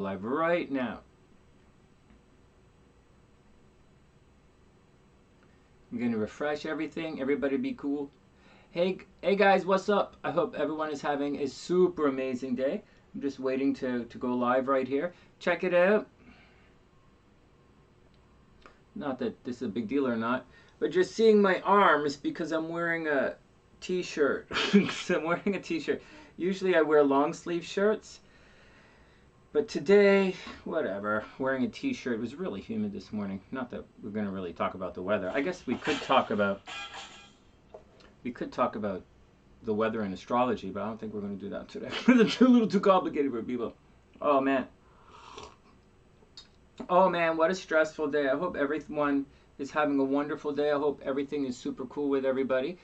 Live right now. I'm going to refresh everything. Everybody be cool. Hey guys, what's up? I hope everyone is having a super amazing day. I'm just waiting to go live right here. Check it out. Not that this is a big deal or not, but just seeing my arms because I'm wearing a t-shirt. So I'm wearing a t-shirt. Usually I wear long sleeve shirts, but today, whatever, wearing a t-shirt. It was really humid this morning. Not that we're going to really talk about the weather. I guess we could talk about the weather and astrology, but I don't think we're going to do that today. It's a little too complicated for people. Oh man, what a stressful day. I hope everyone is having a wonderful day. I hope everything is super cool with everybody.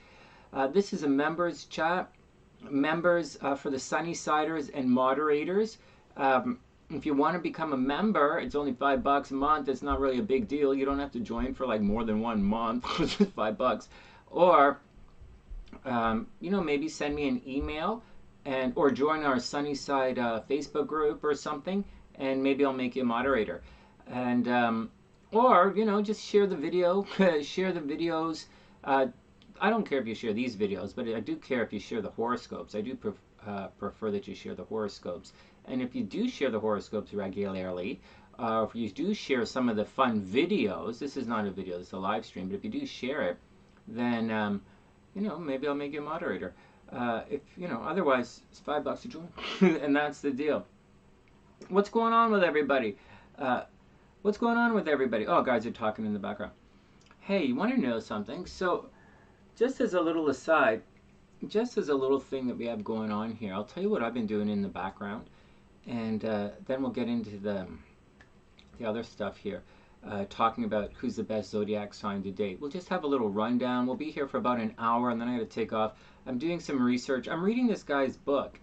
This is a members chat. Members for the TheSunnysiders and moderators. If you want to become a member, it's only $5 a month. It's not really a big deal. You don't have to join for like more than 1 month. It's just $5. Or maybe send me an email or join our TheSunnySide Facebook group or something, and maybe I'll make you a moderator. And or just share the video. Share the videos. I don't care if you share these videos, but I do care if you share the horoscopes. I do prefer that you share the horoscopes. And if you do share the horoscopes regularly, if you do share some of the fun videos, this is not a video, this is a live stream, but if you do share it, then maybe I'll make you a moderator. Otherwise it's $5 to join, and that's the deal. What's going on with everybody? What's going on with everybody? Oh, guys are talking in the background. Hey, you want to know something? So, just as a little aside, just as a little thing that we have going on here, I'll tell you what I've been doing in the background, and then we'll get into the other stuff here, talking about who's the best zodiac sign to date. We'll just have a little rundown. We'll be here for about an hour, and then I got to take off. I'm doing some research. I'm reading this guy's book,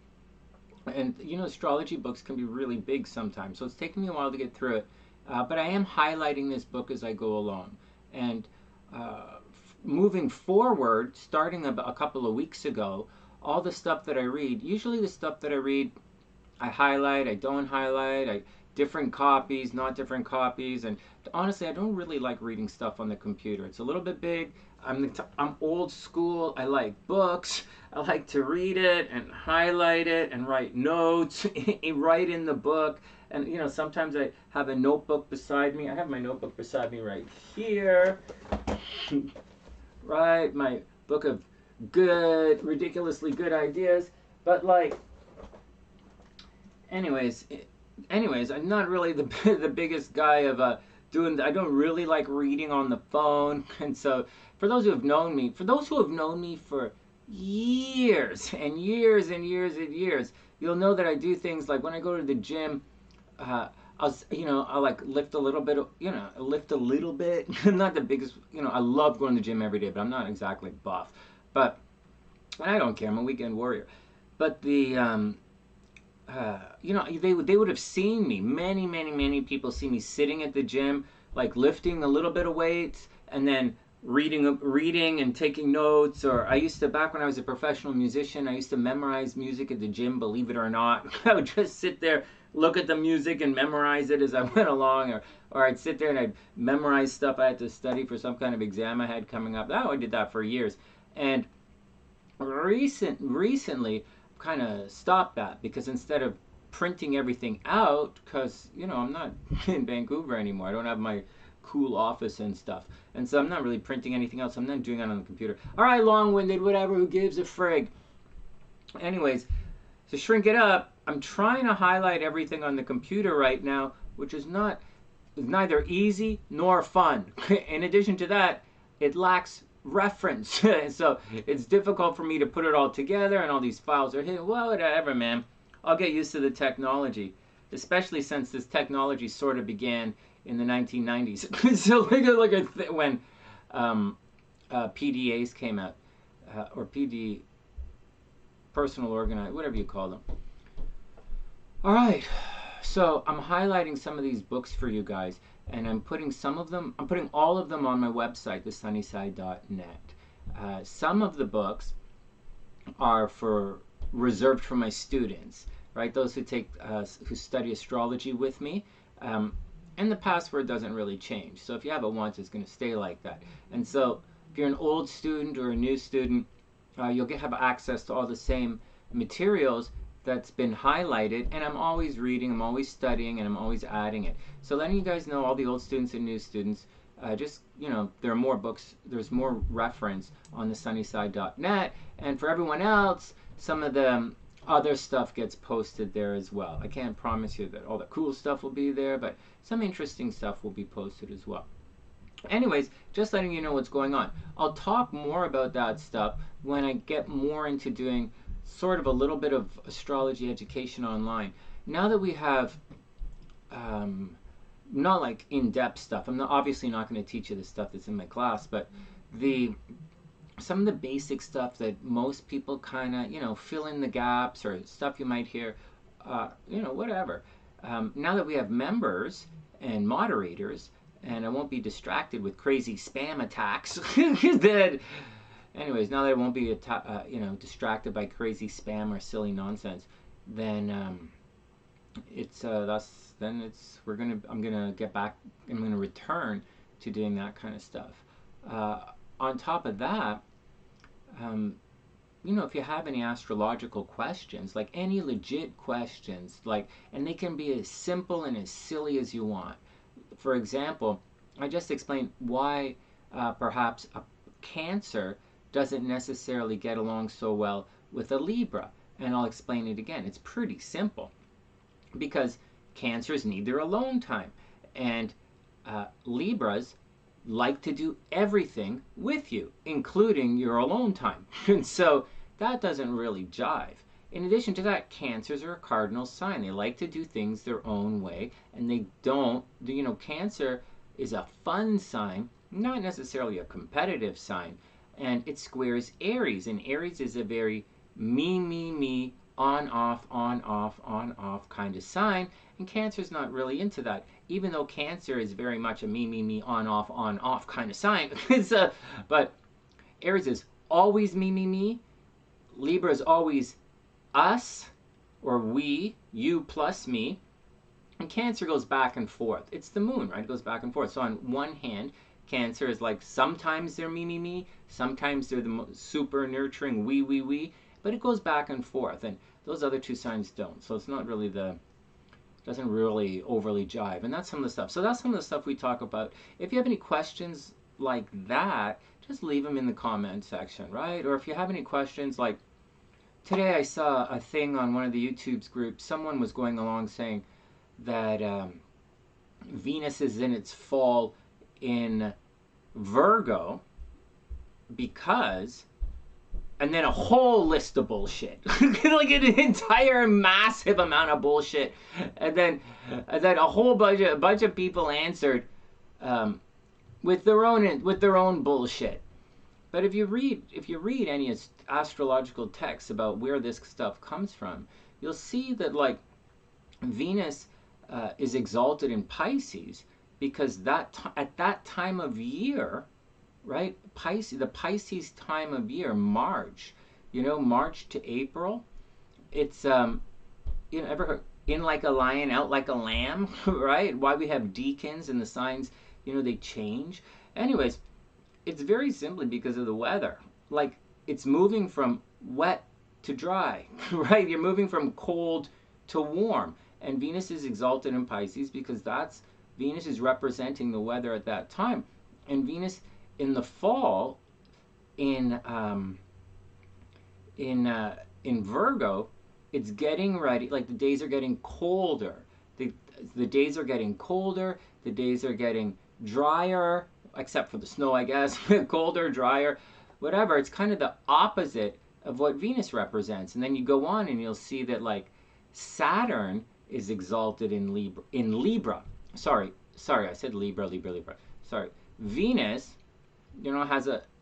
and astrology books can be really big sometimes, so it's taking me a while to get through it, but I am highlighting this book as I go along. And moving forward, starting a couple of weeks ago, all the stuff that I read, usually the stuff that I read, I highlight, I don't highlight, different copies, not different copies, and honestly, I don't really like reading stuff on the computer. It's a little bit big. I'm old school. I like books. I like to read it and highlight it and write notes, write in the book. And sometimes I have a notebook beside me. I have my notebook beside me right here. Right, my book of ridiculously good ideas. But anyways, I'm not really the biggest guy of I don't really like reading on the phone. And so for those who have known me for years and years and years and years, you'll know that I do things like when I go to the gym, I'll like lift a little bit, not the biggest, I love going to the gym every day, but I'm not exactly buff, but I don't care, I'm a weekend warrior. But the they would have seen me, many people see me sitting at the gym, like lifting a little bit of weights and then reading and taking notes. Or I used to, back when I was a professional musician, I used to memorize music at the gym, believe it or not. I would just sit there, look at the music and memorize it as I went along, or I'd sit there and I'd memorize stuff I had to study for some kind of exam I had coming up. I did that for years. And recently kind of stopped that, because instead of printing everything out, because I'm not in Vancouver anymore, I don't have my cool office and stuff, and so I'm not really printing anything else. I'm not doing that on the computer. All right, long-winded, whatever, who gives a frig. Anyways, to shrink it up, I'm trying to highlight everything on the computer right now, which is neither easy nor fun. In addition to that, it lacks reference. So it's difficult for me to put it all together, and all these files are hidden. Well, whatever, man. I'll get used to the technology, especially since this technology sort of began in the 1990s. So look at when PDAs came out, or PD, personal organized, whatever you call them. All right, so I'm highlighting some of these books for you guys, and I'm putting all of them on my website, TheSunnySide.net. Some of the books are reserved for my students. right? Those who study astrology with me. And the password doesn't really change. So if you have it once, it's going to stay like that. And so if you're an old student or a new student, you'll have access to all the same materials that's been highlighted, and I'm always reading, I'm always studying, and I'm always adding it. So letting you guys know, all the old students and new students, just, you know, there are more books, there's more reference on TheSunnySide.net, and for everyone else, some of the other stuff gets posted there as well. I can't promise you that all the cool stuff will be there, but some interesting stuff will be posted as well. Anyways, just letting you know what's going on. I'll talk more about that stuff when I get more into doing sort of a little bit of astrology education online. Now that we have not like in-depth stuff, I'm obviously not going to teach you the stuff that's in my class, but some of the basic stuff that most people kind of, you know, fill in the gaps, or stuff you might hear, you know, whatever. Now that we have members and moderators, and I won't be distracted with crazy spam attacks, that, anyways, now that I won't be you know, distracted by crazy spam or silly nonsense, then I'm gonna get back. I'm gonna return to doing that kind of stuff. On top of that, you know, if you have any astrological questions, like any legit questions, like, and they can be as simple and as silly as you want. For example, I just explained why perhaps a Cancer doesn't necessarily get along so well with a Libra, and I'll explain it again. It's pretty simple, because Cancers need their alone time, and Libras like to do everything with you, including your alone time. And so that doesn't really jive. In addition to that, Cancers are a cardinal sign. They like to do things their own way, and they don't, you know, Cancer is a fun sign, not necessarily a competitive sign, and it squares Aries, and Aries is a very me, on, off kind of sign, and Cancer's not really into that, even though Cancer is very much a me, on, off kind of sign. But Aries is always me. Libra is always us, or we, you plus me, and Cancer goes back and forth. It's the moon, right? It goes back and forth. So on one hand, Cancer is like, sometimes they're me, sometimes they're the super nurturing we, but it goes back and forth, and those other two signs don't. So it's not really doesn't really overly jive, and that's some of the stuff. So that's some of the stuff we talk about. If you have any questions like that, just leave them in the comment section, right? Or if you have any questions, like today I saw a thing on one of the YouTube's groups, someone was going along saying that Venus is in its fall in Virgo because, and then a whole list of bullshit, like an entire massive amount of bullshit, and then a whole bunch of people answered with their own bullshit. But if you read any astrological texts about where this stuff comes from, you'll see that, like, Venus is exalted in Pisces because at that time of year, right? The Pisces time of year, March, March to April, it's ever heard in like a lion, out like a lamb, right? Why we have decans and the signs, they change. Anyways, it's very simply because of the weather. Like, it's moving from wet to dry, right? You're moving from cold to warm. And Venus is exalted in Pisces because Venus is representing the weather at that time. And Venus in the fall in Virgo, it's getting ready, like the days are getting colder. The days are getting colder, the days are getting drier, except for the snow, I guess. Colder, drier, whatever. It's kind of the opposite of what Venus represents. And then you go on and you'll see that, like, Saturn is exalted in Libra. Sorry, I said Libra. Sorry. Venus,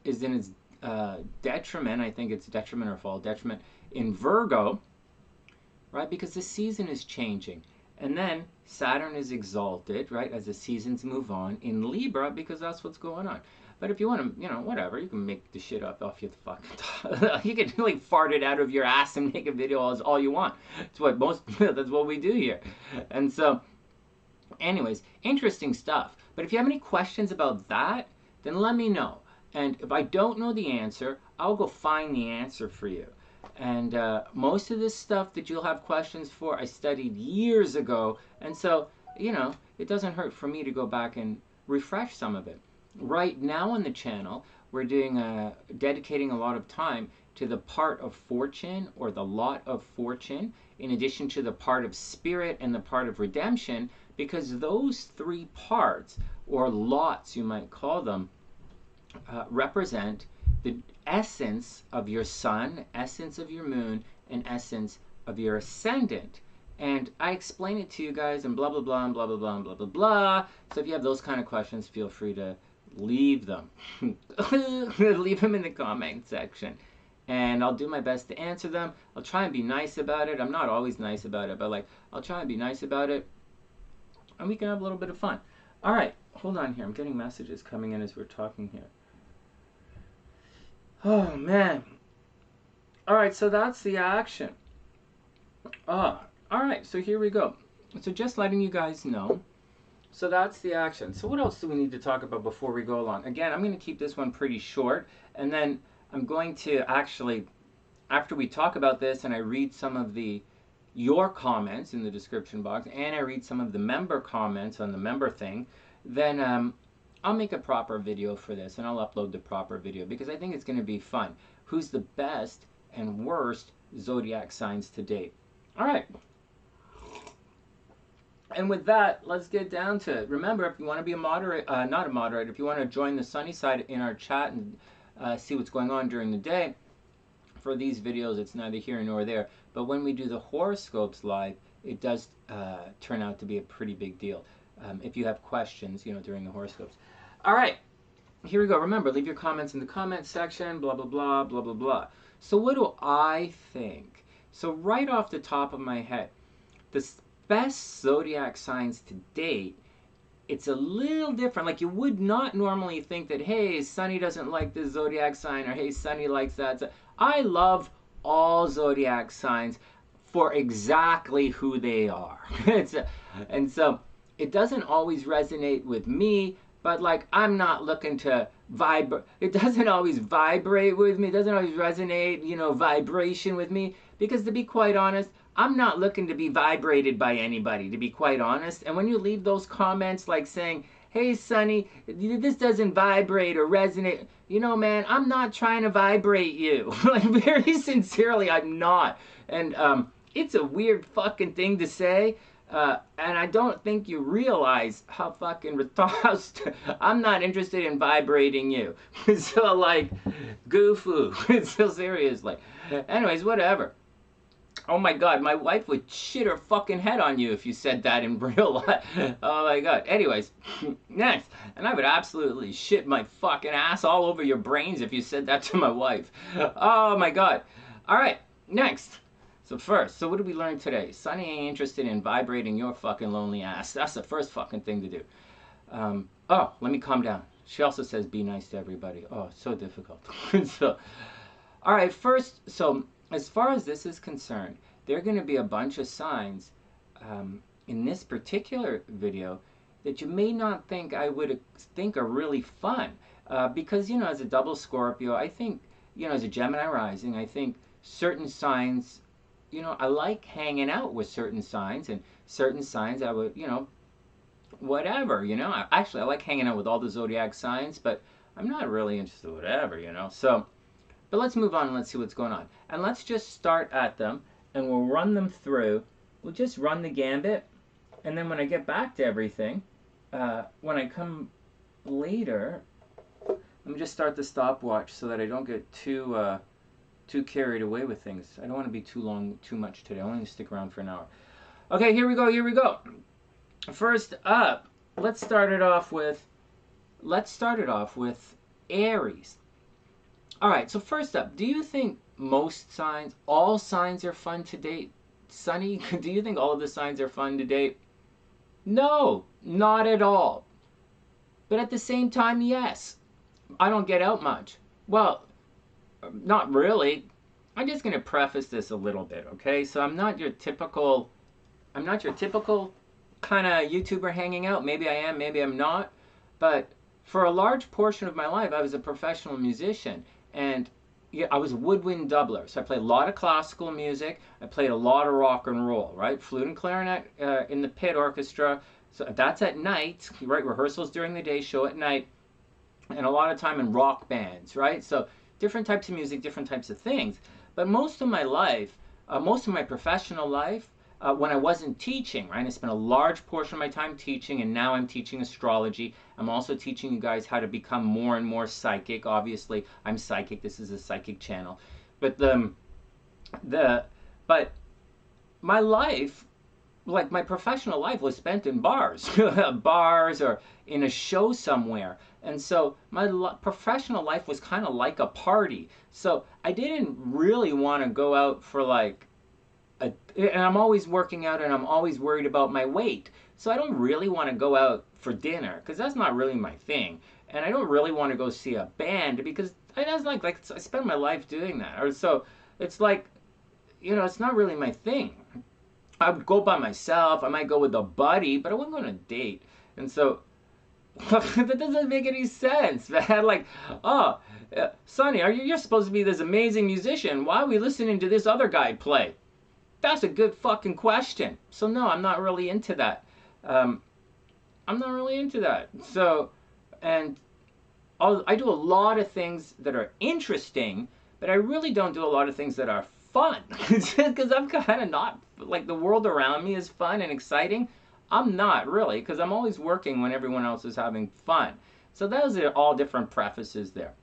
is in its detriment. I think it's detriment or fall detriment in Virgo, right? Because the season is changing. And then Saturn is exalted, right, as the seasons move on in Libra, because that's what's going on. But if you want to, whatever, you can make the shit up off your fucking top. You can like fart it out of your ass and make a video all you want. It's what that's what we do here. And so, anyways, interesting stuff. But if you have any questions about that, then let me know. And if I don't know the answer, I'll go find the answer for you. And most of this stuff that you'll have questions for, I studied years ago. And so, it doesn't hurt for me to go back and refresh some of it. Right now on the channel, we're doing dedicating a lot of time to the part of fortune or the lot of fortune, in addition to the part of spirit and the part of redemption, because those three parts, or lots you might call them, represent the essence of your sun, essence of your moon, and essence of your ascendant. And I explain it to you guys and blah, blah, blah, and blah, blah, blah, and blah, blah, blah. So if you have those kind of questions, feel free to leave them. Leave them in the comment section. And I'll do my best to answer them. I'll try and be nice about it. I'm not always nice about it, but like, I'll try and be nice about it. And we can have a little bit of fun. All right, hold on here. I'm getting messages coming in as we're talking here. Oh, man. All right, so that's the action. All right, so here we go. So just letting you guys know. So that's the action. So what else do we need to talk about before we go along? Again, I'm going to keep this one pretty short. And then I'm going to actually, after we talk about this and I read some of your comments in the description box, and I read some of the member comments on the member thing, then I'll make a proper video for this, and I'll upload the proper video, because I think it's going to be fun. Who's the best and worst zodiac signs to date? All right. And with that, let's get down to it. Remember, if you want to be a moderator, not a moderator, if you want to join the SunnySide in our chat and see what's going on during the day, for these videos, it's neither here nor there. But when we do the horoscopes live, it does turn out to be a pretty big deal. If you have questions, during the horoscopes. All right, here we go. Remember, leave your comments in the comment section, blah, blah, blah, blah, blah, blah. So what do I think? So right off the top of my head, the best zodiac signs to date, it's a little different. Like, you would not normally think that, hey, Sonny doesn't like this zodiac sign, or hey, Sonny likes that. I love all zodiac signs for exactly who they are. And so it doesn't always resonate with me, but like, I'm not looking to vibrate. It doesn't always vibrate with me. It doesn't always resonate, vibration with me, because to be quite honest, I'm not looking to be vibrated by anybody, to be quite honest. And when you leave those comments like saying, hey, Sonny, this doesn't vibrate or resonate, man, I'm not trying to vibrate you. Like, very sincerely, I'm not. And it's a weird fucking thing to say. And I don't think you realize how fucking retarded. I'm not interested in vibrating you. So, like, goofoo. So seriously. Anyways, whatever. Oh my God, my wife would shit her fucking head on you if you said that in real life. Oh my God. Anyways, next. And I would absolutely shit my fucking ass all over your brains if you said that to my wife. Oh my God. All right, next. So first, so what did we learn today? Sonny ain't interested in vibrating your fucking lonely ass. That's the first fucking thing to do. Oh, let me calm down. She also says be nice to everybody. Oh, it's so difficult. So, all right, first, so as far as this is concerned, there are going to be a bunch of signs in this particular video that you may not think I would think are really fun. Because, as a double Scorpio, I think, as a Gemini rising, I think certain signs, I like hanging out with certain signs, and certain signs I would, whatever, Actually, I like hanging out with all the zodiac signs, but I'm not really interested in whatever, So, but let's move on and let's see what's going on. And let's just start at them, and we'll run them through. We'll just run the gambit, and then when I get back to everything, when I come later, let me just start the stopwatch so that I don't get too carried away with things. I don't want to be too much today. I only stick around for an hour. Okay, here we go. First up, let's start it off with Aries. All right, so first up, do you think all signs are fun to date? Sonny, do you think all of the signs are fun to date? No, not at all. But at the same time, yes. I don't get out much. Well, not really. I'm just going to preface this a little bit, okay? So I'm not your typical kind of YouTuber hanging out. Maybe I am, maybe I'm not. But for a large portion of my life, I was a professional musician. And yeah, I was a woodwind doubler. So I played a lot of classical music. I played a lot of rock and roll, right? Flute and clarinet in the pit orchestra. So that's at night, right? Rehearsals during the day, show at night. And a lot of time in rock bands, right? So different types of music, different types of things. But most of my life, most of my professional life, when I wasn't teaching, right? I spent a large portion of my time teaching, and now I'm teaching astrology. I'm also teaching you guys how to become more and more psychic. Obviously, I'm psychic. This is a psychic channel. But but my life, like my professional life, was spent in bars, bars or in a show somewhere. And so my professional life was kind of like a party. So I didn't really want to go out for like and I'm always working out and I'm always worried about my weight. So I don't really want to go out for dinner because that's not really my thing. And I don't really want to go see a band because that's like I spend my life doing that. Or so it's like, you know, it's not really my thing. I would go by myself. I might go with a buddy, but I wouldn't go on a date. And so that doesn't make any sense, man. Like, oh, Sonny, you're supposed to be this amazing musician. Why are we listening to this other guy play? That's a good fucking question. So no, I'm not really into that. I'm not really into that. So, and I do a lot of things that are interesting, but I really don't do a lot of things that are fun. Because I'm kind of not, like the world around me is fun and exciting. I'm not really, because I'm always working when everyone else is having fun. So those are all different prefaces there.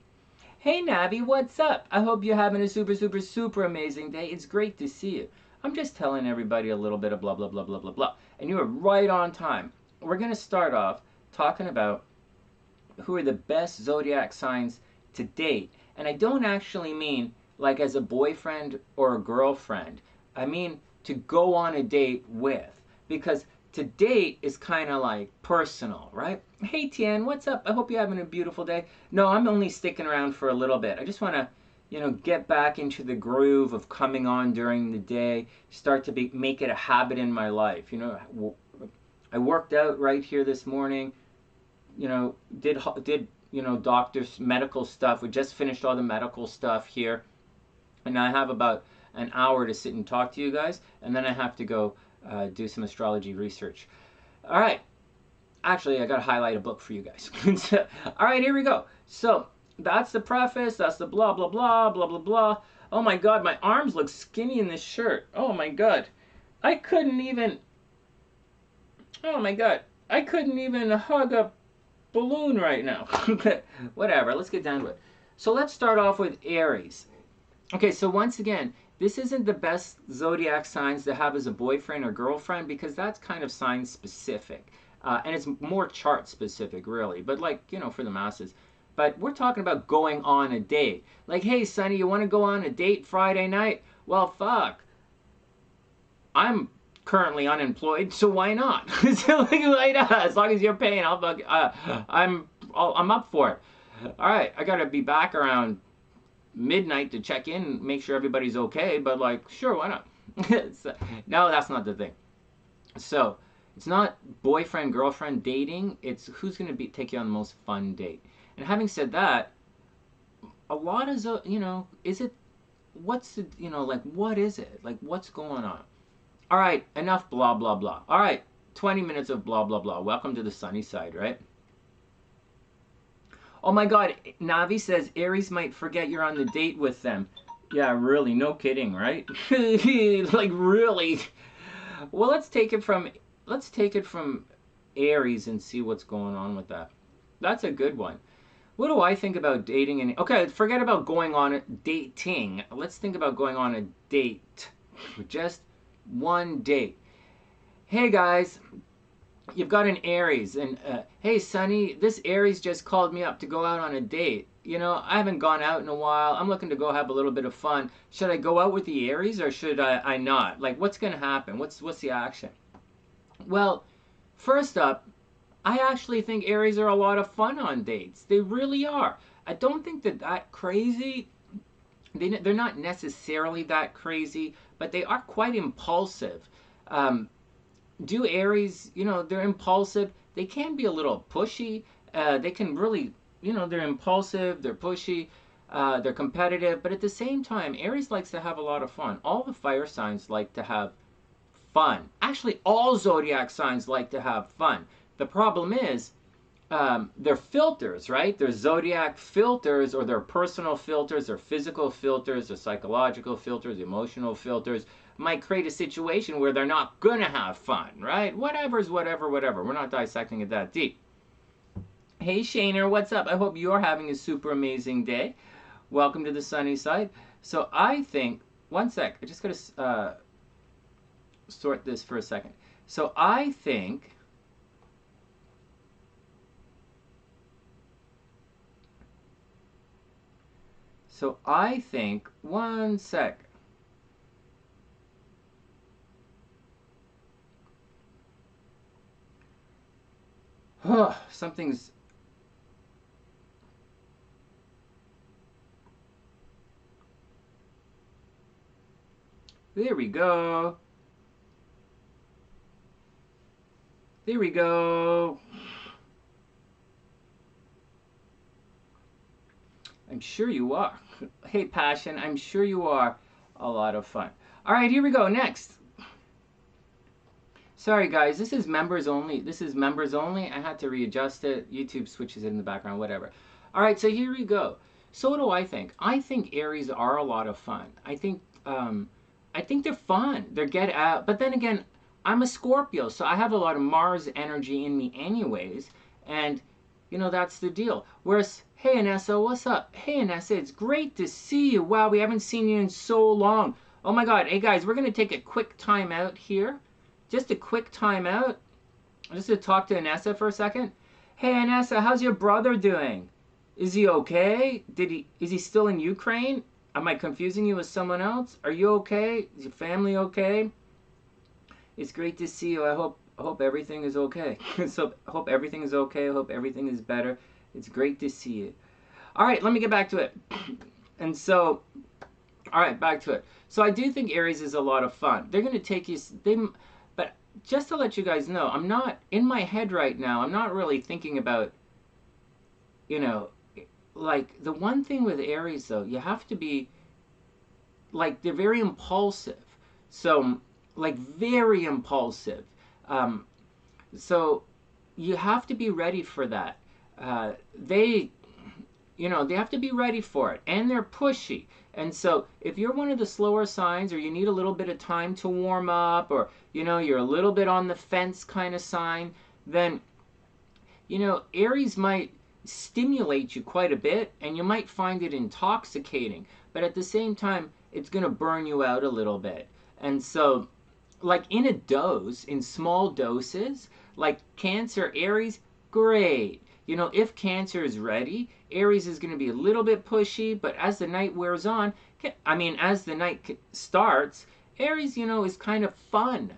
Hey Navi, what's up? I hope you're having a super, super, super amazing day. It's great to see you. I'm just telling everybody a little bit of blah, blah, blah, blah, blah, blah. And you are right on time. We're going to start off talking about who are the best zodiac signs to date. And I don't actually mean like as a boyfriend or a girlfriend. I mean to go on a date with. Because to date is kind of like personal, right? Hey Tian, what's up? I hope you're having a beautiful day. No, I'm only sticking around for a little bit. I just want to, you know, get back into the groove of coming on during the day, start to make it a habit in my life. You know, I worked out right here this morning, you know, did you know, doctor's medical stuff. We just finished all the medical stuff here. And I have about an hour to sit and talk to you guys. And then I have to go do some astrology research. All right. Actually, I got to highlight a book for you guys. All right, here we go. So that's the preface. That's the blah, blah, blah, blah, blah, blah. Oh my God, my arms look skinny in this shirt. Oh my God. I couldn't even, oh my God. I couldn't even hug a balloon right now. Whatever, let's get down to it. So let's start off with Aries. Okay, so once again, this isn't the best zodiac signs to have as a boyfriend or girlfriend because that's kind of sign specific. And it's more chart specific, really. But like, you know, for the masses. But we're talking about going on a date. Like, hey, Sonny, you want to go on a date Friday night? Well, fuck. I'm currently unemployed, so why not? So, like, as long as you're paying, I'm up for it. All right, I gotta be back around midnight to check in, make sure everybody's okay. But like, sure, why not? So, no, that's not the thing. So it's not boyfriend girlfriend dating. It's who's gonna take you on the most fun date. And having said that, a lot of you know, is it? What's the, you know, like what is it? Like what's going on? All right, enough blah, blah, blah. All right, 20 minutes of blah, blah, blah. Welcome to the sunny side, right? Oh my God, Navi says Aries might forget you're on the date with them. Yeah, really, no kidding, right? Like really. Well, let's take it from Aries and see what's going on with that. That's a good one. What do I think about dating? And okay, forget about going on a dating. Let's think about going on a date. Just one date. Hey guys, you've got an Aries, and hey Sonny, this Aries just called me up to go out on a date. You know, I haven't gone out in a while. I'm looking to go have a little bit of fun. Should I go out with the Aries or should I not? Like, what's gonna happen? What's the action? Well, first up, I actually think Aries are a lot of fun on dates. They really are. I don't think that crazy. They're not necessarily that crazy, but they are quite impulsive. Do Aries, they're impulsive. They can be a little pushy. They can really, they're impulsive, they're pushy, they're competitive, but at the same time, Aries likes to have a lot of fun. All the fire signs like to have fun. Actually, all zodiac signs like to have fun. The problem is, they're filters, right? They're zodiac filters, or they're personal filters, or physical filters, or psychological filters, emotional filters, might create a situation where they're not gonna have fun, right? Whatever's whatever, whatever. We're not dissecting it that deep. Hey Shaner, what's up? I hope you're having a super amazing day. Welcome to the sunny side. So I think, one sec, I just gotta sort this for a second. So I think one sec. Something's... There we go. There we go. I'm sure you are. Hey, Passion, I'm sure you are a lot of fun. All right, here we go. Next. Sorry, guys. This is members only. This is members only. I had to readjust it. YouTube switches it in the background, whatever. All right, so here we go. So what do I think? I think Aries are a lot of fun. I think they're fun. They're get out. But then again, I'm a Scorpio, so I have a lot of Mars energy in me anyways. And, that's the deal. Whereas, hey, Anessa, what's up? Hey, Anessa, it's great to see you. Wow, we haven't seen you in so long. Oh, my God. Hey, guys, we're going to take a quick time out here. Just a quick time out. Just to talk to Anessa for a second. Hey, Anessa, how's your brother doing? Is he okay? Is he still in Ukraine? Am I confusing you with someone else? Are you okay? Is your family okay? It's great to see you. I hope everything is okay. So hope everything is okay. I hope everything is better. It's great to see you. All right, let me get back to it. And so, all right, back to it. So I do think Aries is a lot of fun. They're going to take you... But just to let you guys know, I'm not... In my head right now, I'm not really thinking about, like, the one thing with Aries, though, you have to be... Like, they're very impulsive. So... like very impulsive. So you have to be ready for that. They have to be ready for it, and they're pushy. And so if you're one of the slower signs, or you need a little bit of time to warm up, or you're a little bit on the fence kind of sign, then Aries might stimulate you quite a bit, and you might find it intoxicating, but at the same time it's going to burn you out a little bit. And so, like, in a dose, in small doses, like Cancer, Aries, great. If Cancer is ready, Aries is going to be a little bit pushy, but as the night wears on, as the night starts, Aries, is kind of fun,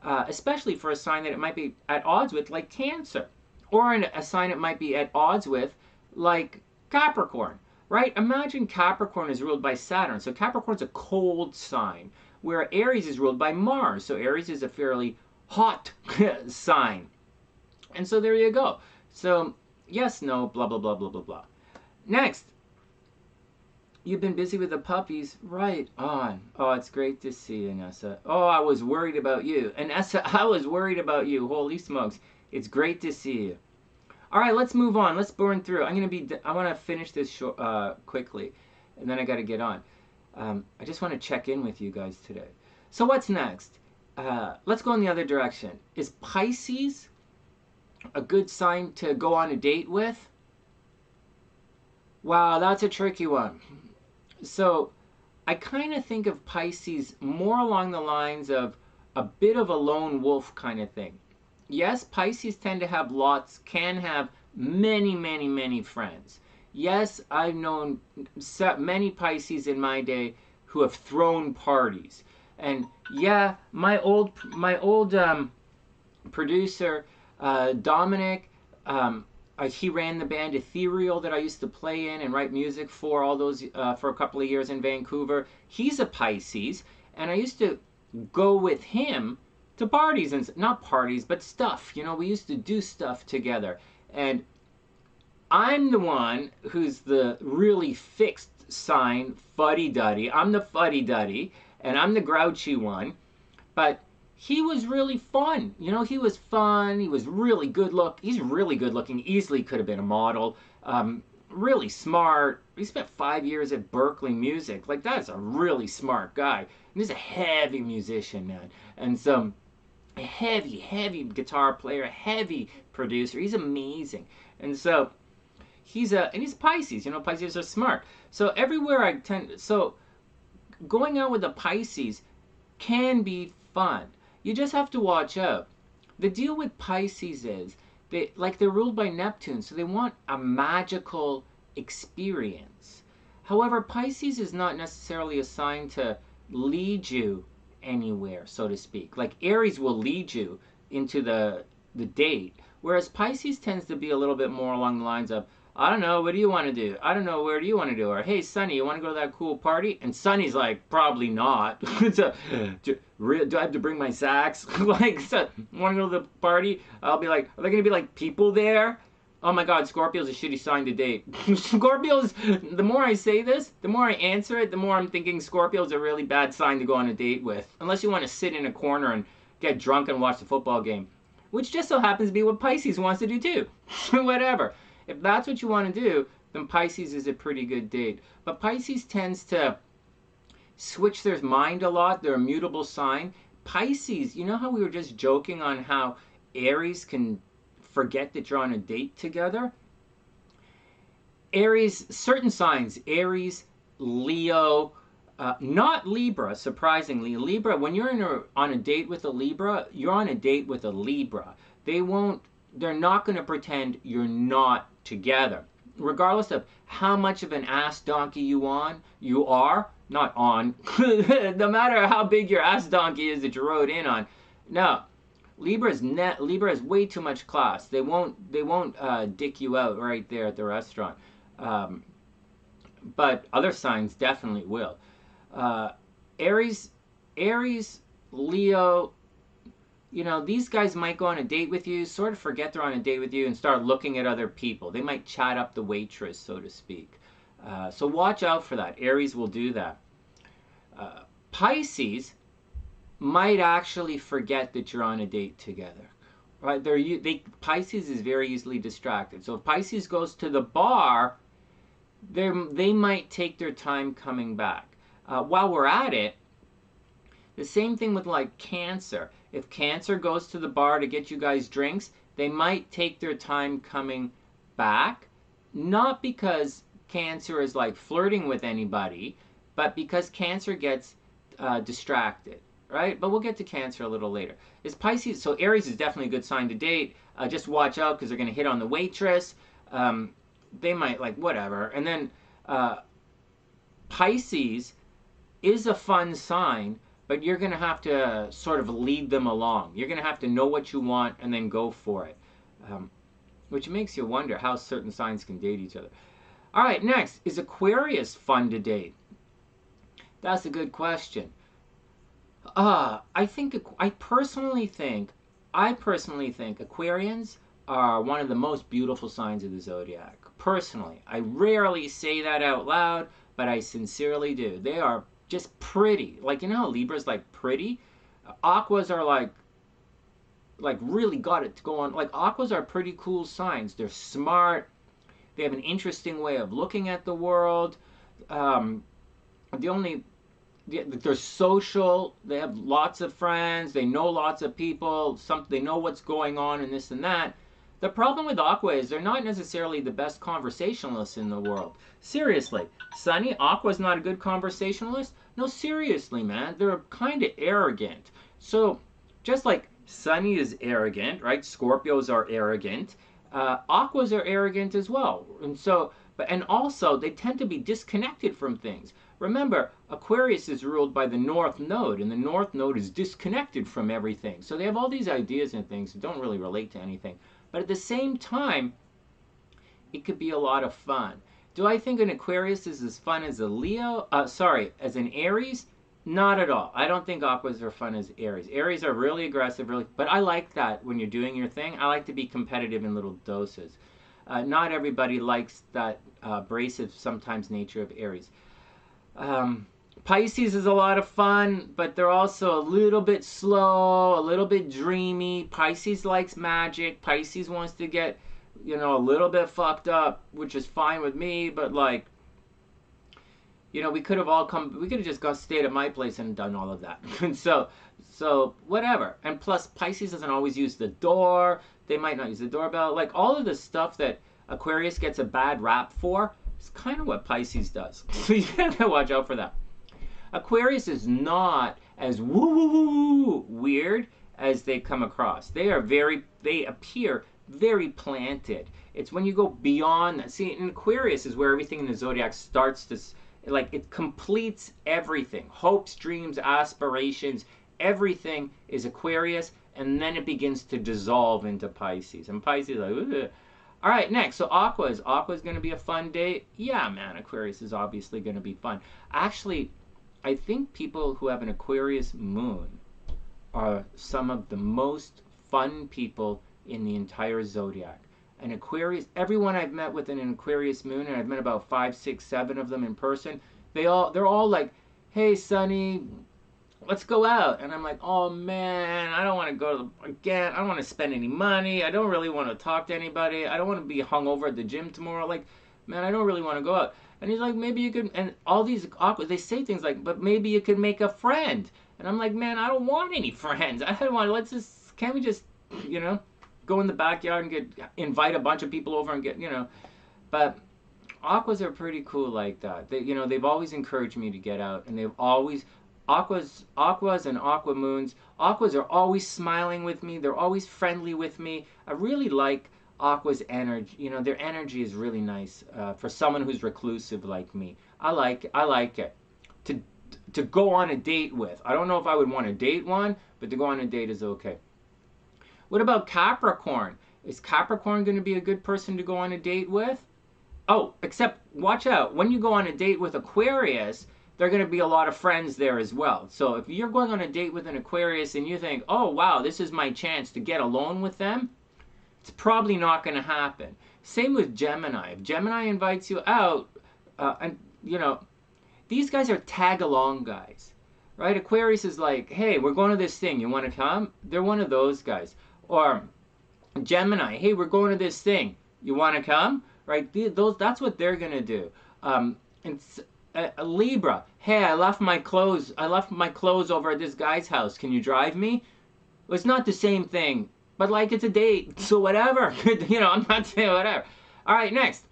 especially for a sign that it might be at odds with, like Cancer, or a sign it might be at odds with, like Capricorn, right? Imagine Capricorn is ruled by Saturn, so Capricorn's a cold sign, where Aries is ruled by Mars. So Aries is a fairly hot sign. And so there you go. So yes, no, blah, blah, blah, blah, blah, blah. Next. You've been busy with the puppies. Right on. Oh, it's great to see you, Nessa. Oh, I was worried about you. And Nessa, I was worried about you. Holy smokes. It's great to see you. All right, let's move on. Let's burn through. I want to finish this quickly. And then I got to get on. I just want to check in with you guys today. So what's next? Let's go in the other direction. Is Pisces a good sign to go on a date with? Wow, that's a tricky one. So I kind of think of Pisces more along the lines of a bit of a lone wolf kind of thing. Yes, Pisces can have many, many, many friends. Yes, I've known many Pisces in my day who have thrown parties. And yeah, my old producer, Dominic, He ran the band Ethereal that I used to play in and write music for all those for a couple of years in Vancouver. He's a Pisces, and I used to go with him to parties, and not parties, but stuff. You know, we used to do stuff together. And I'm the one who's the really fixed sign fuddy-duddy. I'm the fuddy-duddy, and I'm the grouchy one. But he was really fun. You know, he was fun. He was really good look. He's really good looking. Easily could have been a model. Really smart. He spent 5 years at Berkeley Music. Like, that's a really smart guy. And he's a heavy musician, man. And so, a heavy, heavy guitar player, a heavy producer. He's amazing. And so, he's Pisces. You know, Pisces are smart. So everywhere so going out with a Pisces can be fun. You just have to watch out. The deal with Pisces is they're ruled by Neptune, so they want a magical experience. However, Pisces is not necessarily a sign to lead you anywhere, so to speak. Like Aries will lead you into the date, whereas Pisces tends to be a little bit more along the lines of, I don't know, what do you want to do? I don't know, where do you want to do? Or, hey, Sonny, you want to go to that cool party? And Sonny's like, probably not. Do I have to bring my sax? Like, so, want to go to the party? I'll be like, are there going to be, like, people there? Oh, my God, Scorpio's a shitty sign to date. Scorpio's, the more I say this, the more I answer it, the more I'm thinking Scorpio's a really bad sign to go on a date with. Unless you want to sit in a corner and get drunk and watch the football game. Which just so happens to be what Pisces wants to do, too. Whatever. If that's what you want to do, then Pisces is a pretty good date. But Pisces tends to switch their mind a lot. They're a mutable sign. Pisces, you know how we were just joking on how Aries can forget that you're on a date together? Aries, certain signs, Aries, Leo, not Libra, surprisingly. Libra, when you're on a date with a Libra, you're on a date with a Libra. They're not going to pretend you're not together. Regardless of how much of an ass donkey you are, not on, no matter how big your ass donkey is that you rode in on. No, Libra is way too much class. They won't dick you out right there at the restaurant. But other signs definitely will. Aries, Leo, you know, these guys might go on a date with you, sort of forget they're on a date with you, and start looking at other people. They might chat up the waitress, so to speak. So watch out for that. Aries will do that. Pisces might actually forget that you're on a date together. Right? Pisces is very easily distracted. So if Pisces goes to the bar, they might take their time coming back. While we're at it, the same thing with like Cancer. If Cancer goes to the bar to get you guys drinks, they might take their time coming back. Not because Cancer is like flirting with anybody, but because Cancer gets distracted, right? But we'll get to Cancer a little later. Is Pisces, so Aries is definitely a good sign to date. Just watch out because they're going to hit on the waitress. They might like whatever. And then Pisces is a fun sign, but you're going to have to sort of lead them along. You're going to have to know what you want and then go for it. Which makes you wonder how certain signs can date each other. All right, next, is Aquarius fun to date? That's a good question. I personally think Aquarians are one of the most beautiful signs of the zodiac. Personally, I rarely say that out loud, but I sincerely do. They are just pretty. Like, you know how Libra's like pretty? Aquas are like really got it going. Like, Aquas are pretty cool signs. They're smart. They have an interesting way of looking at the world. They're social. They have lots of friends. They know lots of people. They know what's going on and this and that. The problem with Aqua is they're not necessarily the best conversationalists in the world. Seriously, Sonny, Aqua's not a good conversationalist? No, seriously, man. They're kind of arrogant. So, just like Sonny is arrogant, right? Scorpios are arrogant. Aquas are arrogant as well. And also, they tend to be disconnected from things. Remember, Aquarius is ruled by the North Node, and the North Node is disconnected from everything. So they have all these ideas and things that don't really relate to anything. But at the same time, it could be a lot of fun. Do I think an Aquarius is as fun as a Leo? As an Aries? Not at all. I don't think Aquas are fun as Aries. Aries are really aggressive, really, but I like that when you're doing your thing. I like to be competitive in little doses. Not everybody likes that abrasive, sometimes nature of Aries. Pisces is a lot of fun, but they're also a little bit slow, a little bit dreamy. Pisces likes magic. Pisces wants to get, a little bit fucked up, which is fine with me, but like, we could have just stayed at my place and done all of that. And so whatever. And plus, Pisces doesn't always use the door. They might not use the doorbell. Like, all of the stuff that Aquarius gets a bad rap for is kind of what Pisces does. So you gotta watch out for that. Aquarius is not as woo weird as they come across. They appear very planted. It's when you go beyond that. See, in Aquarius is where everything in the zodiac starts to, like, it completes everything. Hopes, dreams, aspirations, everything is Aquarius, and then it begins to dissolve into Pisces. And Pisces is like, ugh. All right, next. So Aqua's going to be a fun date. Yeah, man, Aquarius is obviously going to be fun. Actually, I think people who have an Aquarius moon are some of the most fun people in the entire zodiac. An Aquarius, everyone I've met with an Aquarius moon, and I've met about 5, 6, 7 of them in person, they're all like, hey, Sonny, let's go out. And I'm like, oh man, I don't want to go again. I don't want to spend any money. I don't really want to talk to anybody. I don't want to be hungover at the gym tomorrow. Like, man, I don't really want to go out. And he's like, maybe you could, and all these awkward, they say things like, but maybe you could make a friend. And I'm like, man, I don't want any friends. I don't want, can't we just, go in the backyard and invite a bunch of people over and get, but Aquas are pretty cool like that. They've always encouraged me to get out, and they've always, Aquas and Aqua moons, Aquas are always smiling with me. They're always friendly with me. I really like Aqua's energy. Their energy is really nice for someone who's reclusive like me. I like it. To go on a date with. I don't know if I would want to date one, but to go on a date is okay. What about Capricorn? Is Capricorn going to be a good person to go on a date with? Oh, except watch out. When you go on a date with Aquarius, there are going to be a lot of friends there as well. So if you're going on a date with an Aquarius and you think, oh wow, this is my chance to get alone with them, it's probably not going to happen. Same with Gemini. If Gemini invites you out, these guys are tag-along guys, right? Aquarius is like, hey, we're going to this thing. You want to come? They're one of those guys. Or Gemini, hey, we're going to this thing. You want to come? Right? That's what they're going to do. Libra, hey, I left my clothes over at this guy's house. Can you drive me? Well, it's not the same thing, but like, it's a date, so whatever. I'm not saying whatever. All right, next.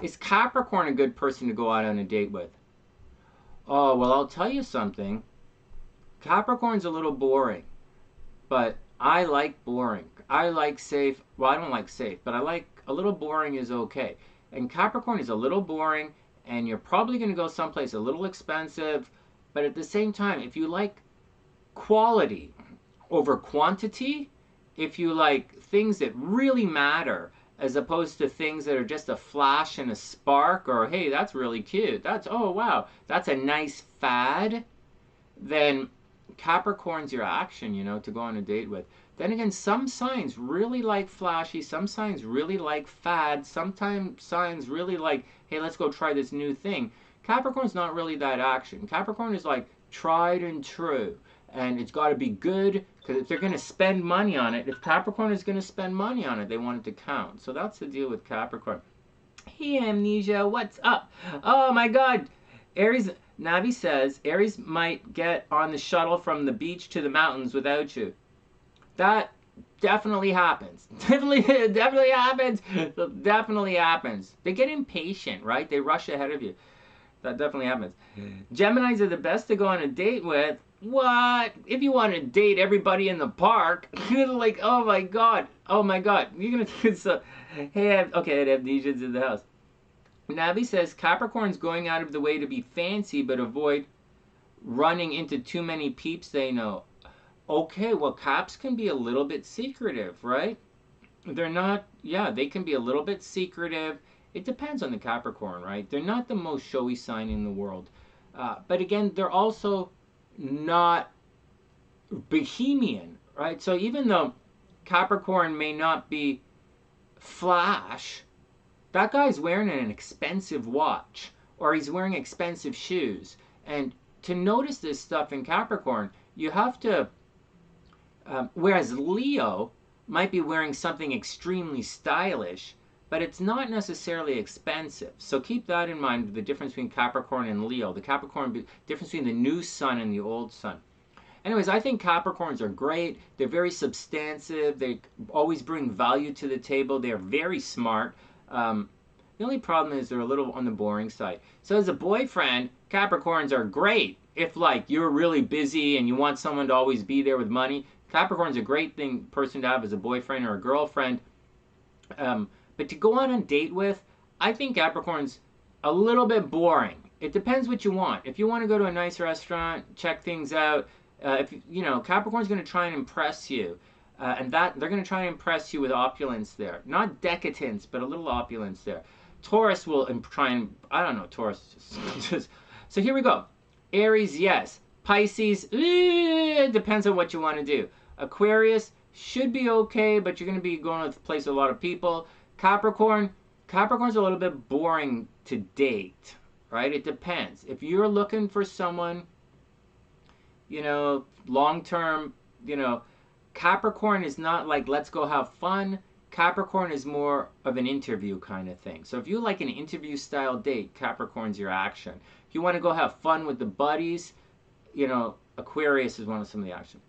Is Capricorn a good person to go out on a date with? Oh, well, I'll tell you something. Capricorn's a little boring, but I like boring. I like safe. Well, I don't like safe, but I like a little boring is okay. And Capricorn is a little boring, and you're probably going to go someplace a little expensive, but at the same time, if you like quality over quantity, if you like things that really matter, as opposed to things that are just a flash and a spark, or hey, that's really cute, oh wow, that's a nice fad, then Capricorn's your action, to go on a date with. Then again, some signs really like flashy, some signs really like fad, sometimes signs really like, hey, let's go try this new thing. Capricorn's not really that action. Capricorn is like tried and true, and it's got to be good, because if they're going to spend money on it, if Capricorn is going to spend money on it, they want it to count. So that's the deal with Capricorn. Hey, Amnesia, what's up? Oh my God, Aries. Navi says, Aries might get on the shuttle from the beach to the mountains without you. That definitely happens. Definitely happens. Definitely happens. They get impatient, right? They rush ahead of you. That definitely happens. Geminis are the best to go on a date with. What? If you want to date everybody in the park, like, oh my God. Oh my God. You're going to do so. Hey, okay, I have Amnesians in the house. Navi says Capricorn's going out of the way to be fancy, but avoid running into too many peeps they know. Okay, well, Caps can be a little bit secretive, right? they're not, yeah, they can be a little bit secretive. It depends on the Capricorn, right? They're not the most showy sign in the world. But again, they're also not bohemian, right? So even though Capricorn may not be flash, that guy's wearing an expensive watch or he's wearing expensive shoes. And to notice this stuff in Capricorn, you have to, whereas Leo might be wearing something extremely stylish, but it's not necessarily expensive. So keep that in mind, the difference between Capricorn and Leo. The Capricorn, difference between the new sun and the old sun. Anyways, I think Capricorns are great. They're very substantive. They always bring value to the table. They're very smart. The only problem is they're a little on the boring side. So as a boyfriend, Capricorns are great. If like you're really busy and you want someone to always be there with money, Capricorn's a great person to have as a boyfriend or a girlfriend. But to go on a date with, I think Capricorn's a little bit boring. It depends what you want. If you want to go to a nice restaurant, check things out, if you know, Capricorn's going to try and impress you, and that they're going to try and impress you with opulence there, not decadence, but a little opulence there. Taurus will try and, I don't know, Taurus just so here we go. Aries, yes. Pisces, it depends on what you want to do. Aquarius should be okay, but you're going to be going to a place with a lot of people. Capricorn's a little bit boring to date, right? It depends. If you're looking for someone, you know, long term, you know, Capricorn is not like let's go have fun. Capricorn is more of an interview kind of thing. So if you like an interview style date, Capricorn's your action. If you want to go have fun with the buddies, you know, Aquarius is one of some of the action.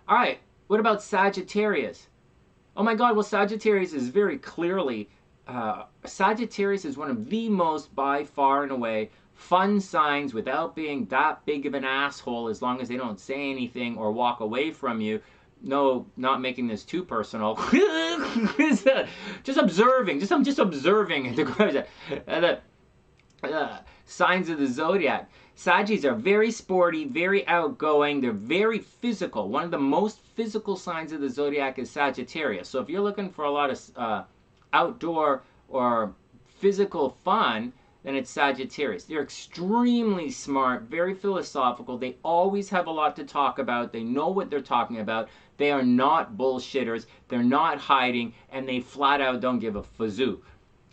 All right, what about Sagittarius? Oh my God, well, Sagittarius is very clearly, Sagittarius is one of the most, by far and away, fun signs without being that big of an asshole, as long as they don't say anything or walk away from you. No, not making this too personal. Just observing. I'm just observing the signs of the zodiac. Saggies are very sporty, very outgoing. They're very physical. One of the most physical signs of the zodiac is Sagittarius. So if you're looking for a lot of outdoor or physical fun, then it's Sagittarius. They're extremely smart, very philosophical. They always have a lot to talk about. They know what they're talking about. They are not bullshitters. They're not hiding, and they flat out don't give a fazoo.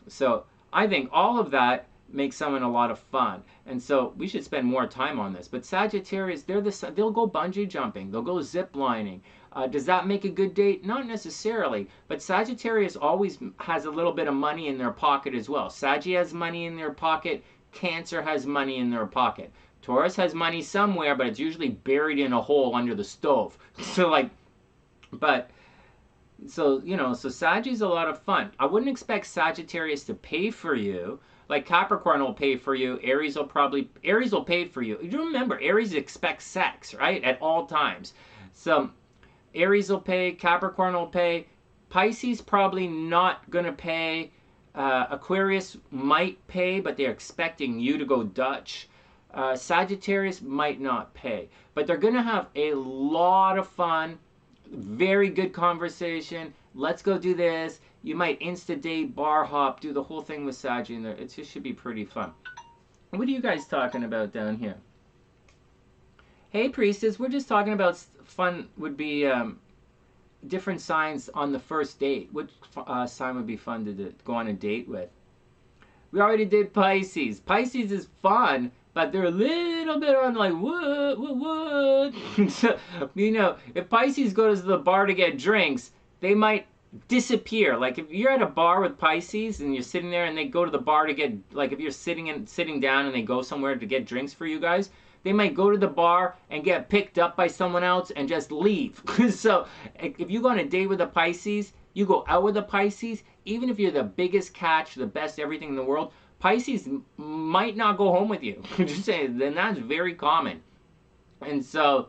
So I think all of that makes someone a lot of fun. And so we should spend more time on this. But Sagittarius, they'll go bungee jumping. They'll go zip lining. Does that make a good date? Not necessarily, but Sagittarius always has a little bit of money in their pocket as well. Saggy has money in their pocket. Cancer has money in their pocket. Taurus has money somewhere, but it's usually buried in a hole under the stove. So like, but, so, you know, so Saggy's a lot of fun. I wouldn't expect Sagittarius to pay for you. Like Capricorn will pay for you. Aries will pay for you. You remember, Aries expects sex, right? At all times. So Aries will pay, Capricorn will pay, Pisces probably not going to pay, Aquarius might pay, but they're expecting you to go Dutch. Sagittarius might not pay, but they're going to have a lot of fun, very good conversation. Let's go do this. You might insta-date, bar hop, do the whole thing with Saggy in there. It just should be pretty fun. What are you guys talking about down here? Hey, Priestess, we're just talking about fun would be different signs on the first date. Which sign would be fun to go on a date with? We already did Pisces. Pisces is fun, but they're a little bit on like, what? So, you know, if Pisces goes to the bar to get drinks, they might disappear. Like if you're at a bar with Pisces and you're sitting there and they go to the bar to get, like if you're sitting down and they go somewhere to get drinks for you guys, they might go to the bar and get picked up by someone else and just leave. So if you go on a date with a Pisces, you go out with a Pisces, even if you're the biggest catch, the best everything in the world, Pisces might not go home with you. Just saying, then that's very common. And so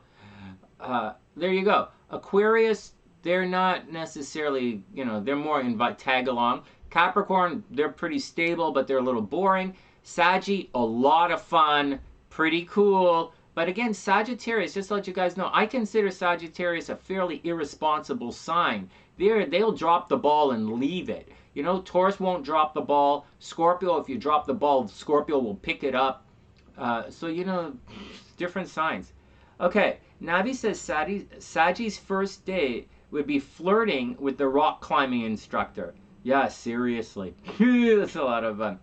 there you go. Aquarius, they're not necessarily, you know, they're more tag along. Capricorn, they're pretty stable, but they're a little boring. Saggy, a lot of fun, pretty cool, But again, Sagittarius, just to let you guys know, I consider Sagittarius a fairly irresponsible sign. They'll drop the ball and leave it. You know, Taurus won't drop the ball. Scorpio, if you drop the ball, Scorpio will pick it up. So, you know, different signs. Okay, Navi says Saggi's first date would be flirting with the rock climbing instructor. Yeah, seriously. That's a lot of fun.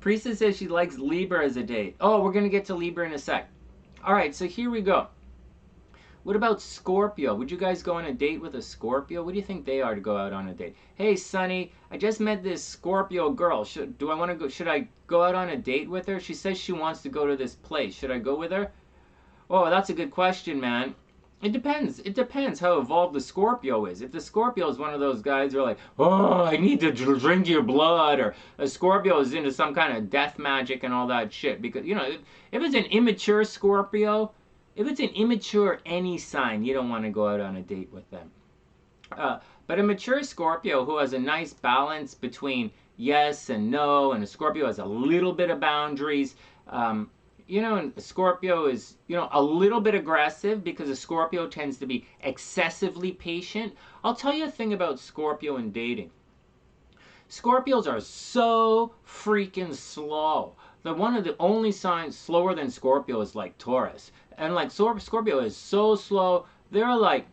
Priestess says she likes Libra as a date. Oh, we're going to get to Libra in a sec. All right, so here we go. What about Scorpio? Would you guys go on a date with a Scorpio? What do you think they are to go out on a date? Hey, Sonny, I just met this Scorpio girl. Should I go out on a date with her? She says she wants to go to this place. Should I go with her? Oh, that's a good question, man. It depends. It depends how evolved the Scorpio is. If the Scorpio is one of those guys who are like, oh, I need to drink your blood, or a Scorpio is into some kind of death magic and all that shit. Because, you know, if it's an immature Scorpio, if it's an immature any sign, you don't want to go out on a date with them. But a mature Scorpio who has a nice balance between yes and no, and a Scorpio has a little bit of boundaries, you know, Scorpio is, you know, a little bit aggressive because a Scorpio tends to be excessively patient. I'll tell you a thing about Scorpio and dating. Scorpios are so freaking slow. One of the only signs slower than Scorpio is like Taurus. And like Scorpio is so slow. They're like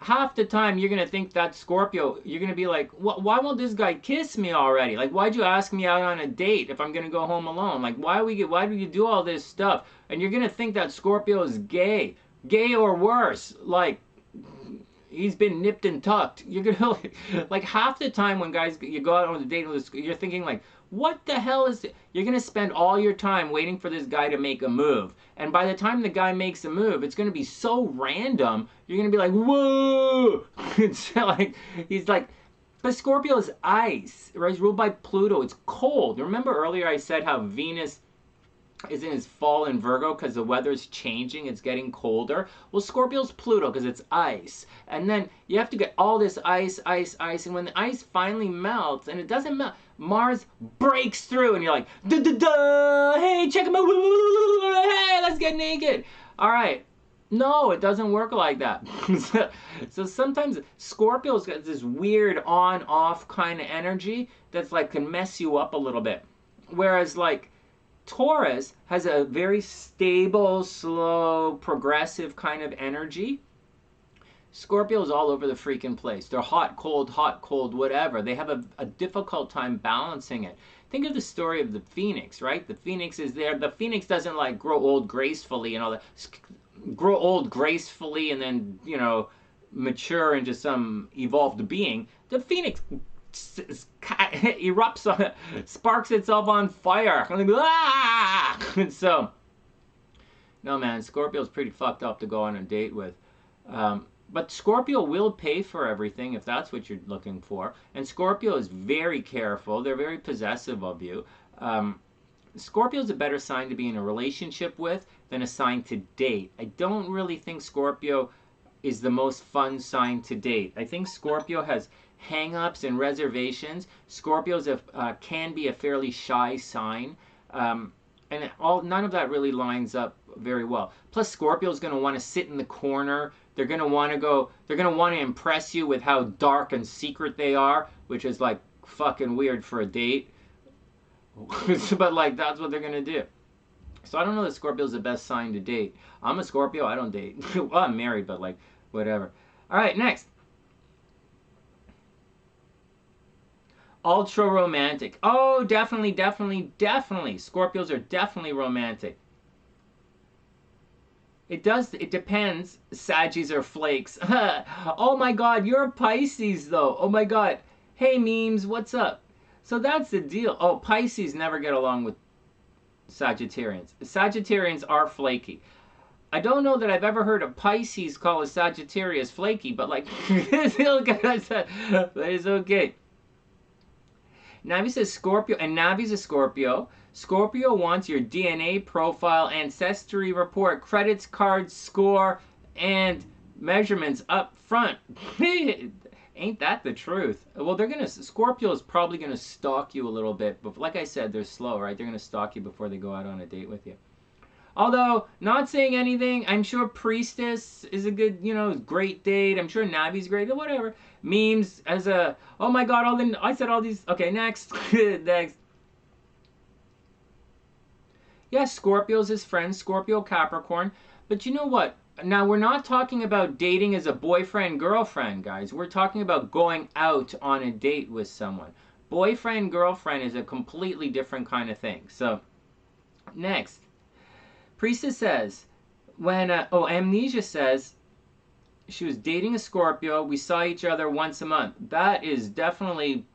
half the time you're going to think that Scorpio, you're going to be like, why won't this guy kiss me already? Like, why'd you ask me out on a date if I'm going to go home alone? Like, why do you do all this stuff? And you're going to think that Scorpio is gay or worse. Like, he's been nipped and tucked. You're going to, like half the time when guys, you go out on a date, you're thinking like, what the hell is it? You're going to spend all your time waiting for this guy to make a move. And by the time the guy makes a move, it's going to be so random. You're going to be like, whoa! It's like, he's like, but Scorpio is ice, right? It's ruled by Pluto. It's cold. Remember earlier I said how Venus is in his fall in Virgo because the weather's changing, it's getting colder. Well, Scorpio's Pluto because it's ice. And then you have to get all this ice. And when the ice finally melts, and it doesn't melt, Mars breaks through and you're like, hey, check him out. Hey, let's get naked. All right. No, it doesn't work like that. So sometimes Scorpio's got this weird on-off kind of energy that's like can mess you up a little bit. Whereas like Taurus has a very stable, slow, progressive kind of energy. Scorpio's all over the freaking place. They're hot, cold, whatever. They have a difficult time balancing it. Think of the story of the Phoenix, right? The Phoenix is there. The Phoenix doesn't like grow old gracefully and all that. Grow old gracefully and then, you know, mature into some evolved being. The Phoenix erupts on it, sparks itself on fire. And so, no man, Scorpio's pretty fucked up to go on a date with. But Scorpio will pay for everything if that's what you're looking for. And Scorpio is very careful. They're very possessive of you. Scorpio is a better sign to be in a relationship with than a sign to date. I don't really think Scorpio is the most fun sign to date. I think Scorpio has hang-ups and reservations. Scorpios can be a fairly shy sign. And none of that really lines up very well. Plus, Scorpio's going to want to sit in the corner. They're going to want to impress you with how dark and secret they are, which is like fucking weird for a date. But like, that's what they're going to do. So I don't know that Scorpio's the best sign to date. I'm a Scorpio, I don't date. Well, I'm married, but like, whatever. All right, next. Ultra romantic. Oh, definitely. Scorpios are definitely romantic. It depends. Saggies are flakes. Oh my god, you're a Pisces though. Oh my god. Hey memes, what's up? So that's the deal. Oh, Pisces never get along with Sagittarians. Sagittarians are flaky. I don't know that I've ever heard a Pisces call a Sagittarius flaky, but like, it's okay. Navi says Scorpio, and Navi's a Scorpio. Scorpio wants your DNA profile, ancestry report, credits card score, and measurements up front. Ain't that the truth? Well, Scorpio is probably gonna stalk you a little bit, but like I said, they're slow, right? They're gonna stalk you before they go out on a date with you. Although, not saying anything, I'm sure Priestess is a good, great date. I'm sure Navi's great, or whatever. Memes as a, oh my god, I said all these. Okay, next. Next. Yeah, Scorpio's his friend, Scorpio Capricorn. But you know what? Now, we're not talking about dating as a boyfriend-girlfriend, guys. We're talking about going out on a date with someone. Boyfriend-girlfriend is a completely different kind of thing. So, next. Priestess says, Amnesia says, she was dating a Scorpio. We saw each other once a month. That is definitely,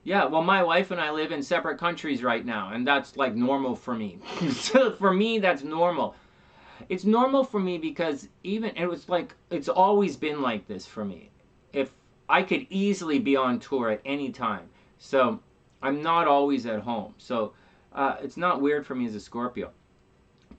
yeah, well, my wife and I live in separate countries right now, and that's like normal for me. So for me, that's normal. It's normal for me because it was like, it's always been like this for me. If I could easily be on tour at any time. So I'm not always at home. So it's not weird for me as a Scorpio.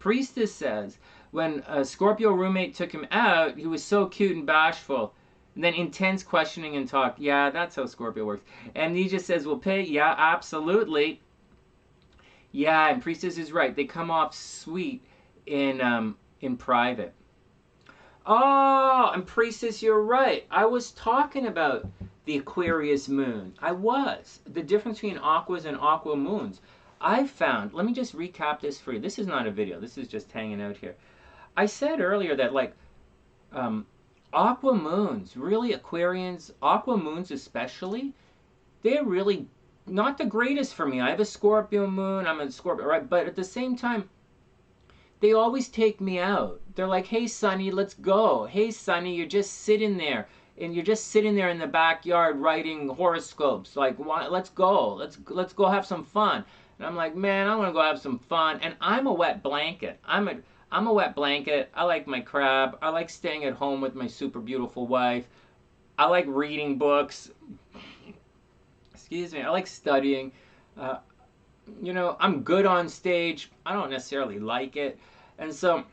Priestess says, when a Scorpio roommate took him out, he was so cute and bashful. And then intense questioning and talk. Yeah, that's how Scorpio works. Amnesia says, we'll pay. Yeah, absolutely. Yeah, and Priestess is right. They come off sweet in private. Oh, and Priestess, you're right. I was talking about the Aquarius moon. I was. The difference between aquas and aqua moons. I found, let me just recap this for you. This is not a video. This is just hanging out here. I said earlier that like aqua moons, really Aquarians, aqua moons especially, they're really not the greatest for me. I have a Scorpio moon. I'm a Scorpio, right? But at the same time, they always take me out. They're like, hey, Sonny, let's go. Hey, Sonny, you're just sitting there. And you're just sitting there in the backyard writing horoscopes. Like, why, let's go. Let's go have some fun. And I'm like, man, I want to go have some fun. And I'm a wet blanket. I'm a wet blanket. I like my crab. I like staying at home with my super beautiful wife. I like reading books. Excuse me. I like studying. I'm good on stage. I don't necessarily like it. And so,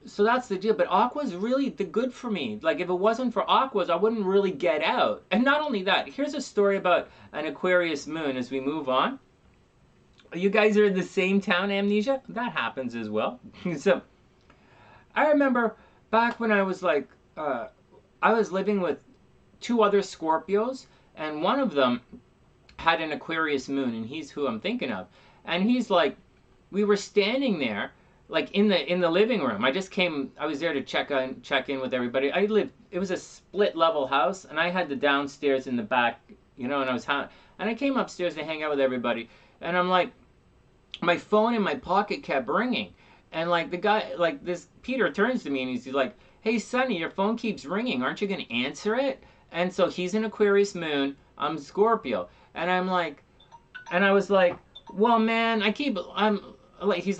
so that's the deal. But aqua's really the good for me. Like, if it wasn't for aquas, I wouldn't really get out. And not only that, here's a story about an Aquarius moon as we move on. You guys are in the same town, Amnesia? That happens as well. So, I remember back when I was like, I was living with 2 other Scorpios, and one of them had an Aquarius moon, and he's who I'm thinking of. And he's like, we were standing there, like in the living room. I was there to check in with everybody. It was a split level house, and I had the downstairs in the back, and I came upstairs to hang out with everybody. And I'm like, my phone in my pocket kept ringing. And like the guy, like this Peter turns to me and he's like, hey Sonny, your phone keeps ringing. Aren't you going to answer it? And so he's an Aquarius moon. I'm Scorpio. And I was like, well, man, he's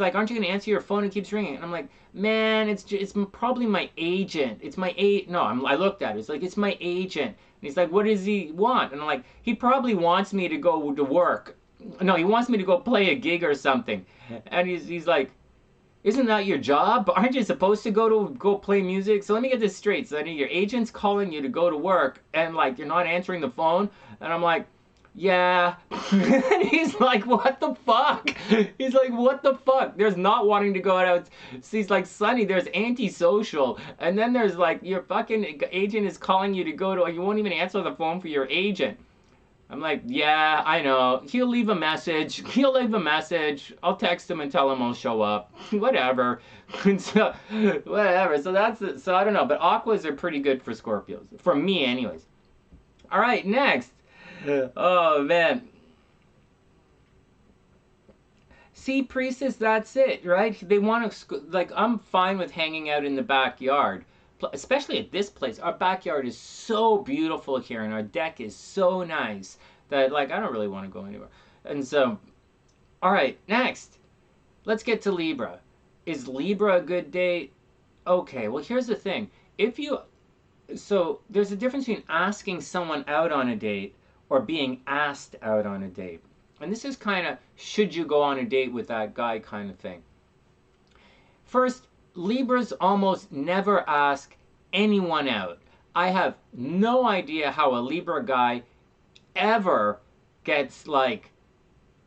like, aren't you going to answer your phone? It keeps ringing. And I'm like, man, it's probably my agent. I looked at it. It's like, it's my agent. And he's like, what does he want? And I'm like, he probably wants me to go to work. No, he wants me to go play a gig or something. And he's like, isn't that your job? Aren't you supposed to go play music? So let me get this straight. So your agent's calling you to go to work and like you're not answering the phone. And I'm like, yeah. And he's like, what the fuck? He's like, what the fuck? There's not wanting to go out. So he's like, Sonny, there's antisocial. And then there's like, your fucking agent is calling you to go to, you won't even answer the phone for your agent. I'm like, yeah, I know. He'll leave a message. I'll text him and tell him I'll show up. Whatever. So, whatever. So that's it. So I don't know. But aquas are pretty good for Scorpios. For me, anyways. All right, next. Oh, man. See, Priestess, that's it, right? They want to, like, I'm fine with hanging out in the backyard. Especially at this place. Our backyard is so beautiful here, and our deck is so nice that, like, I don't really want to go anywhere. And so, all right, next. Let's get to Libra. Is Libra a good date? Okay, well, here's the thing. So there's a difference between asking someone out on a date or being asked out on a date. And this is kind of, should you go on a date with that guy kind of thing. First, Libras almost never ask anyone out. I have no idea how a Libra guy ever gets, like,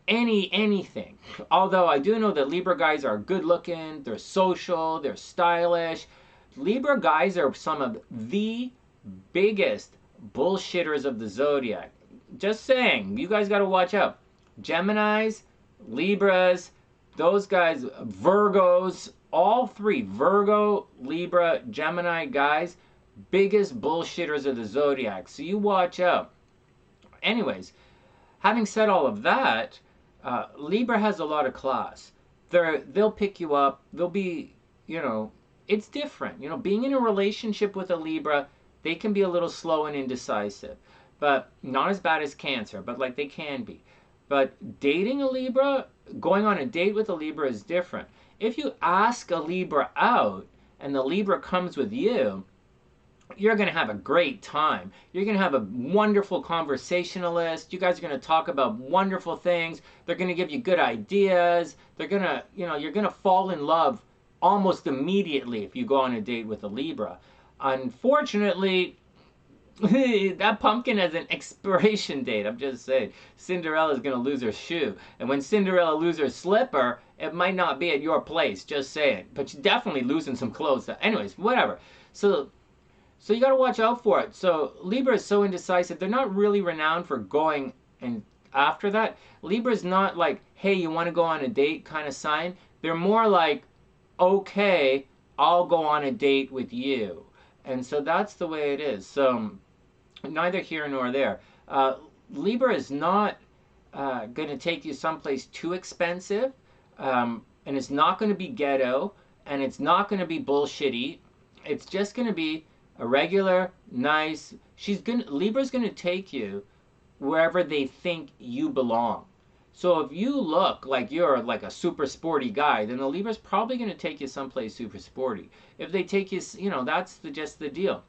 anything. Although I do know that Libra guys are good looking, they're social, they're stylish. Libra guys are some of the biggest bullshitters of the zodiac. Just saying, you guys got to watch out. Geminis, Libras, those guys, Virgos, all three, Virgo, Libra, Gemini guys, biggest bullshitters of the zodiac. So you watch out. Anyways, having said all of that, Libra has a lot of class. They'll pick you up. They'll be, it's different. Being in a relationship with a Libra, they can be a little slow and indecisive, but not as bad as Cancer, but like they can be. But dating a Libra, going on a date with a Libra is different. If you ask a Libra out and the Libra comes with you, you're going to have a great time. You're going to have a wonderful conversationalist. You guys are going to talk about wonderful things. They're going to give you good ideas. They're going to, you're going to fall in love almost immediately if you go on a date with a Libra. Unfortunately, that pumpkin has an expiration date. I'm just saying. Cinderella's going to lose her shoe. And when Cinderella loses her slipper, it might not be at your place. Just saying. But you're definitely losing some clothes. Anyways, whatever. So you got to watch out for it. So Libra is so indecisive. They're not really renowned for going and after that. Libra is not like, hey, you want to go on a date kind of sign. They're more like, okay, I'll go on a date with you. And so that's the way it is. So neither here nor there. Libra is not going to take you someplace too expensive. And it's not going to be ghetto. And it's not going to be bullshitty. It's just going to be a regular, nice. Libra's going to take you wherever they think you belong. So if you look like you're like a super sporty guy, then the Libra's probably going to take you someplace super sporty. If they take you, that's just the deal.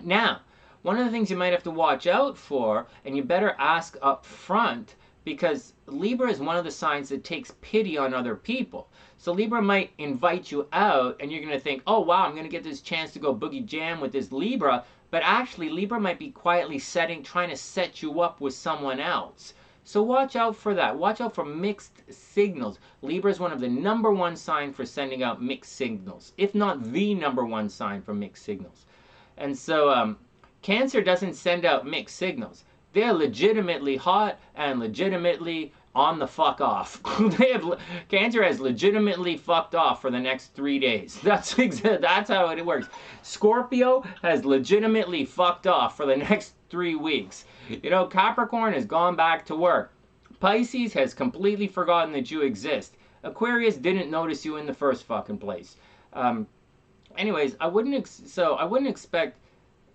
Now, one of the things you might have to watch out for, and you better ask up front, because Libra is one of the signs that takes pity on other people. So Libra might invite you out, and you're going to think, oh, wow, I'm going to get this chance to go boogie jam with this Libra. But actually, Libra might be quietly trying to set you up with someone else. So watch out for that. Watch out for mixed signals. Libra is one of the #1 sign for sending out mixed signals, if not the #1 sign for mixed signals. And so Cancer doesn't send out mixed signals. They're legitimately hot and legitimately on the fuck off. Cancer has legitimately fucked off for the next 3 days. That's how it works. Scorpio has legitimately fucked off for the next 3 weeks. Capricorn has gone back to work. Pisces has completely forgotten that you exist. Aquarius didn't notice you in the first fucking place. Anyways, I wouldn't expect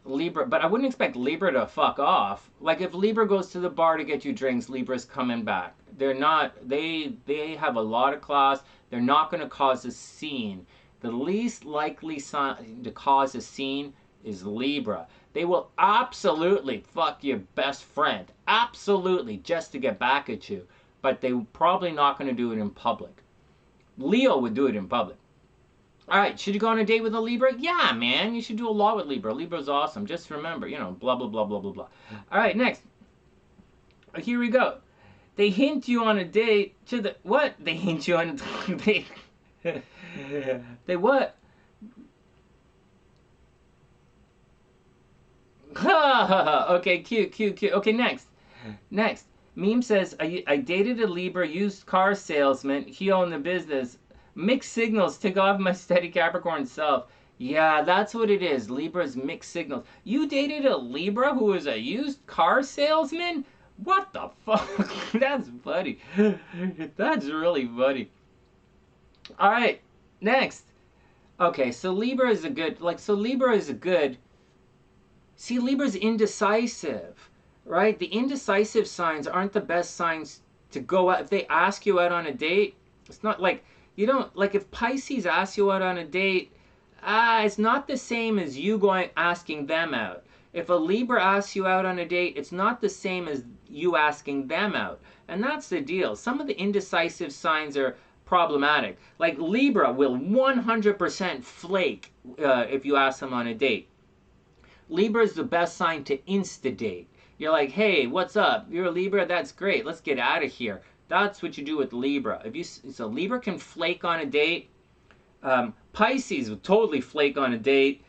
Libra, but I wouldn't expect Libra to fuck off. Like if Libra goes to the bar to get you drinks, Libra's coming back. They're not, they have a lot of class. They're not going to cause a scene. The least likely sign to cause a scene is Libra. They will absolutely fuck your best friend. Absolutely, just to get back at you. But they're probably not going to do it in public. Leo would do it in public. All right, should you go on a date with a Libra? Yeah, man, you should do a lot with Libra. Libra's awesome. Just remember, blah, blah, blah, blah, blah, blah. All right, next. Here we go. They hint you on a date to the... What? They hint you on a date. They what? Okay, cute. Okay, next. Meme says, I dated a Libra used car salesman. He owned the business. Mixed signals tick off my steady Capricorn self. Yeah, that's what it is. Libra's mixed signals. You dated a Libra who was a used car salesman? What the fuck? That's funny. That's really funny. All right, next. Okay, so Libra is a good... See, Libra's indecisive, right? The indecisive signs aren't the best signs to go out. If they ask you out on a date, it's not like... if Pisces asks you out on a date, it's not the same as you asking them out. If a Libra asks you out on a date, it's not the same as you asking them out. And that's the deal. Some of the indecisive signs are problematic. Like Libra will 100% flake if you ask them on a date. Libra is the best sign to insta-date. You're like, hey, what's up? You're a Libra? That's great. Let's get out of here. That's what you do with Libra. So Libra can flake on a date. Pisces will totally flake on a date.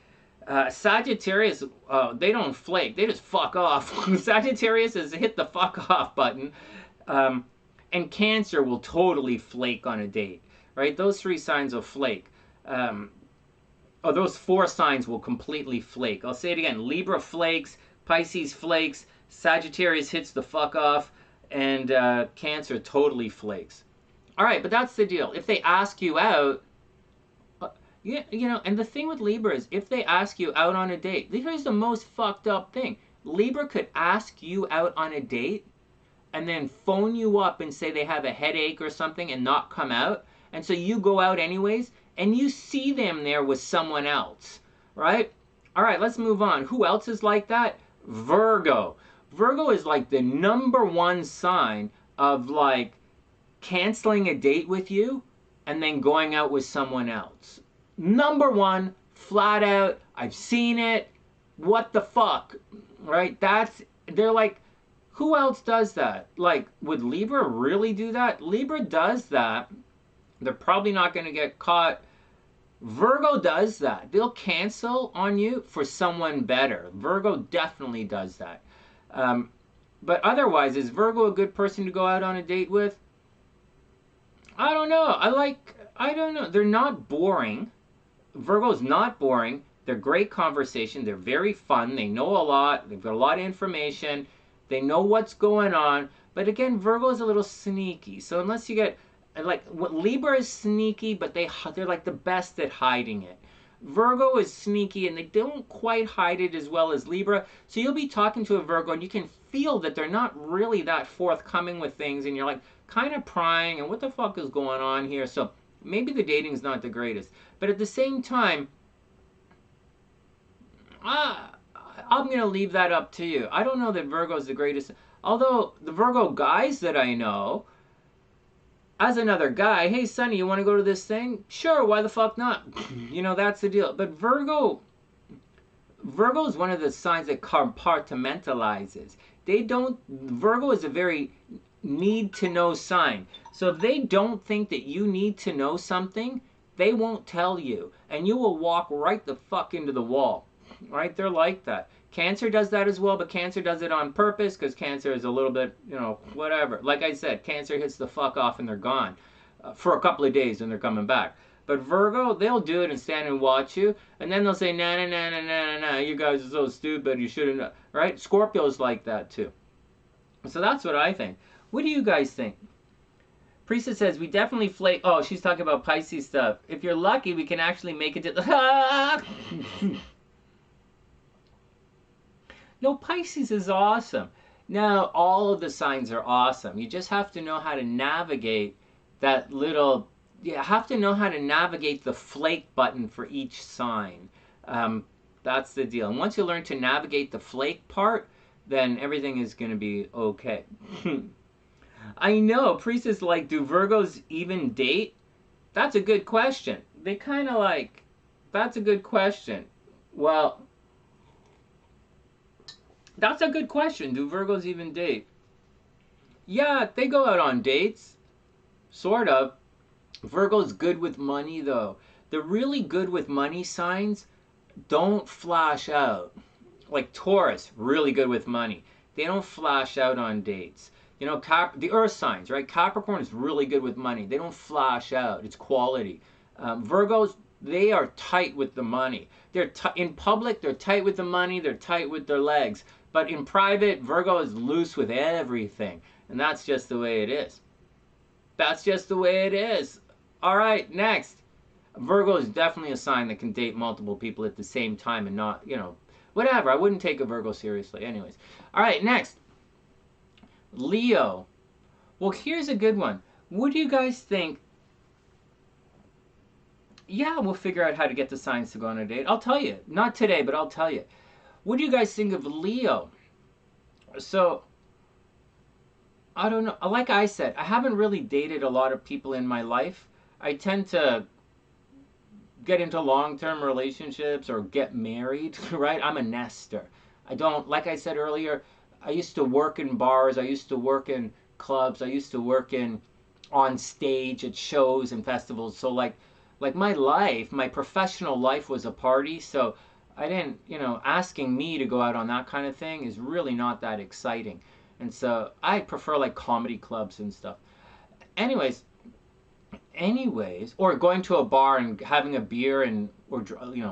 Sagittarius, they don't flake. They just fuck off. Sagittarius has hit the fuck off button. And Cancer will totally flake on a date. Right? Those 3 signs will flake. Those 4 signs will completely flake. I'll say it again. Libra flakes. Pisces flakes. Sagittarius hits the fuck off. And Cancer totally flakes. All right, but that's the deal. If they ask you out, yeah, you know, and the thing with Libra is if they ask you out on a date, here's the most fucked up thing. Libra could ask you out on a date and then phone you up and say they have a headache or something and not come out. And so you go out anyways and you see them there with someone else, right? All right, let's move on. Who else is like that? Virgo. Virgo is like the #1 sign of like canceling a date with you and then going out with someone else. #1, flat out. I've seen it. What the fuck, right? They're like, who else does that? Like, would Libra really do that? Libra does that. They're probably not going to get caught. Virgo does that. They'll cancel on you for someone better. Virgo definitely does that. But otherwise, is Virgo a good person to go out on a date with? I don't know. I don't know. They're not boring. Virgo's not boring. They're great conversation. They're very fun. They know a lot. They've got a lot of information. They know what's going on. But again, Virgo is a little sneaky. So unless you get, like, what Libra is sneaky, but they're like the best at hiding it. Virgo is sneaky and they don't quite hide it as well as Libra. So you'll be talking to a Virgo and you can feel that they're not really that forthcoming with things. And you're like kind of prying and what the fuck is going on here? So maybe the dating's not the greatest. But at the same time, I'm going to leave that up to you. I don't know that Virgo's the greatest. Although the Virgo guys that I know, as another guy, hey, Sonny, you want to go to this thing? Sure, why the fuck not? You know, that's the deal. But Virgo is one of the signs that compartmentalizes. Virgo is a very need-to-know sign. So if they don't think that you need to know something, they won't tell you. And you will walk right the fuck into the wall. Right? They're like that. Cancer does that as well, but Cancer does it on purpose because Cancer is a little bit, you know, whatever. Like I said, Cancer hits the fuck off and they're gone for a couple of days and they're coming back. But Virgo, they'll do it and stand and watch you, and then they'll say, nah, nah, nah, nah, nah, nah, you guys are so stupid, you shouldn't, right? Scorpio's like that too. So that's what I think. What do you guys think? Priestess says, we definitely flake. Oh, she's talking about Pisces stuff. If you're lucky, we can actually make it to the... No, Pisces is awesome. Now, all of the signs are awesome. You just have to know how to navigate that little... You have to know how to navigate the flake button for each sign. That's the deal. And once you learn to navigate the flake part, then everything is going to be okay. I know, Priestess, like, do Virgos even date? That's a good question. They kind of like... That's a good question. Well... That's a good question. Do Virgos even date? Yeah, they go out on dates. Sort of. Virgo's good with money, though. The really good with money signs don't flash out. Like Taurus, really good with money. They don't flash out on dates. You know, the earth signs, right? Capricorn is really good with money. They don't flash out. It's quality. Virgos, they are tight with the money. They're in public, they're tight with the money. They're tight with their legs. But in private, Virgo is loose with everything. And that's just the way it is. That's just the way it is. All right, next. Virgo is definitely a sign that can date multiple people at the same time and not, you know, whatever. I wouldn't take a Virgo seriously anyways. All right, next. Leo. Well, here's a good one. What do you guys think? Yeah, we'll figure out how to get the signs to go on a date. I'll tell you. Not today, but I'll tell you. What do you guys think of Leo? So, I don't know. Like I said, I haven't really dated a lot of people in my life. I tend to get into long-term relationships or get married, right? I'm a nester. I don't, like I said earlier, I used to work in bars. I used to work in nightclubs. I used to work on stage at shows and festivals. So like my life, my professional life was a party. So I didn't, asking me to go out on that kind of thing is really not that exciting. And so I prefer like comedy clubs and stuff. Anyways, or going to a bar and having a beer or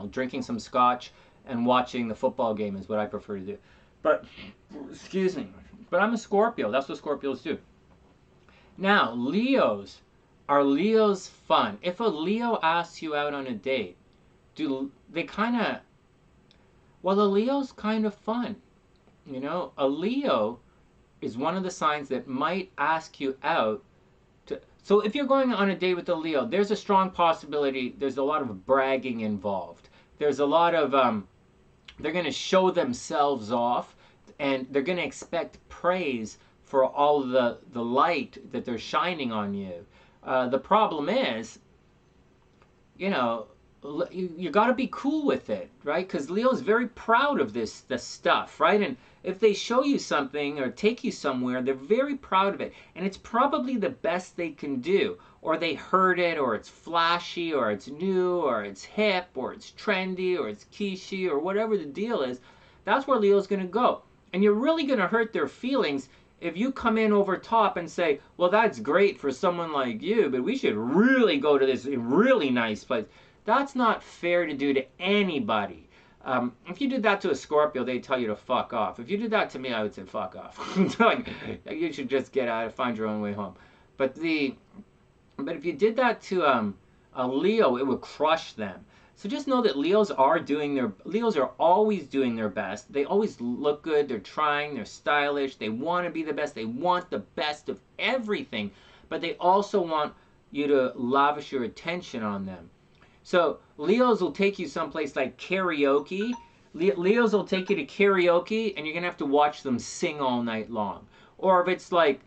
drinking some scotch and watching the football game is what I prefer to do. But excuse me, but I'm a Scorpio. That's what Scorpios do. Now, are Leos fun? If a Leo asks you out on a date, do they a Leo's kind of fun. A Leo is one of the signs that might ask you out. So if you're going on a date with a Leo, there's a strong possibility there's a lot of bragging involved. There's a lot of, they're going to show themselves off, and they're going to expect praise for all the light that they're shining on you. The problem is, you got to be cool with it, right? Because Leo's very proud of this stuff, right? And if they show you something or take you somewhere, they're very proud of it. And it's probably the best they can do. Or they heard it, or it's flashy, or it's new, or it's hip, or it's trendy, or it's quiche, or whatever the deal is. That's where Leo's going to go. And you're really going to hurt their feelings if you come in over top and say, well, that's great for someone like you, but we should really go to this really nice place. That's not fair to do to anybody. If you did that to a Scorpio, they'd tell you to fuck off. If you did that to me, I would say fuck off. You should just get out and find your own way home. But if you did that to a Leo, it would crush them. So just know that Leos are always doing their best. They always look good. They're trying. They're stylish. They want to be the best. They want the best of everything. But they also want you to lavish your attention on them. So Leos will take you someplace like karaoke. Leos will take you to karaoke, and you're going to have to watch them sing all night long. Or if it's like,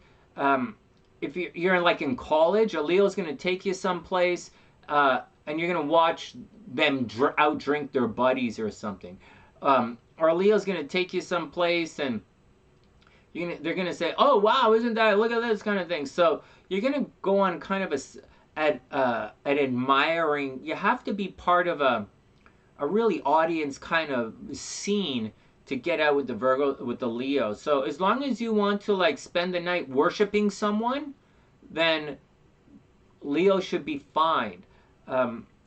if you're like in college, a Leo's going to take you someplace, and you're going to watch them outdrink their buddies or something. Or a Leo's going to take you someplace, and they're going to say, oh, wow, look at this kind of thing. So you're going to go on kind of at admiring. You have to be part of a really audience kind of scene to get out with the Leo. So as long as you want to like spend the night worshiping someone, then Leo should be fine.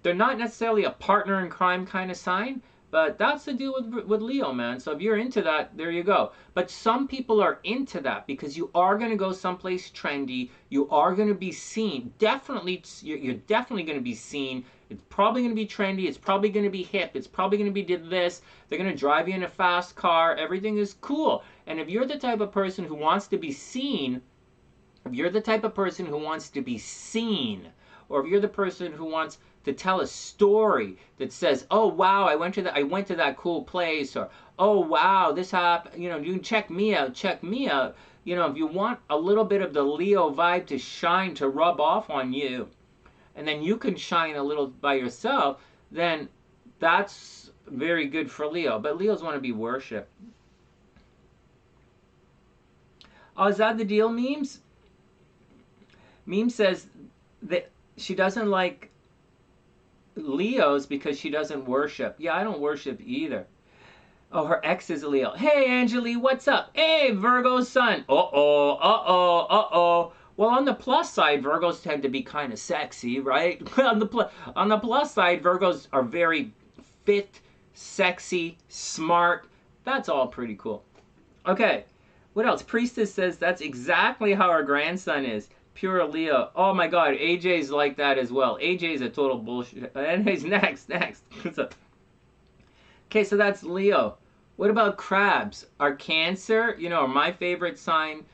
They're not necessarily a partner in crime kind of sign, but that's the deal with Leo, man. So if you're into that, there you go. But some people are into that because you are going to go someplace trendy. You are going to be seen. Definitely, you're definitely going to be seen. It's probably going to be trendy. It's probably going to be hip. It's probably going to be this. They're going to drive you in a fast car. Everything is cool. And if you're the type of person who wants to be seen, or if you're the person who wants to tell a story that says, oh wow, I went to that cool place, or oh wow, this happened, you can check me out. If you want a little bit of the Leo vibe to shine, to rub off on you, and then you can shine a little by yourself, then that's very good for Leo. But Leos want to be worshipped. Oh, is that the deal, Memes? Meme says that she doesn't like Leos because she doesn't worship. Yeah, I don't worship either. Oh, her ex is a Leo. Hey, Angeli, what's up? Hey, Virgo's son. Uh-oh. Well, on the plus side, Virgos tend to be kind of sexy, right? on the plus side, Virgos are very fit, sexy, smart. That's all pretty cool. Okay, what else? Priestess says that's exactly how our grandson is. Pure Leo. Oh my god, AJ's like that as well. AJ's a total bullshit. Anyways, next. Okay, so that's Leo. What about crabs? Are Cancer, my favorite sign,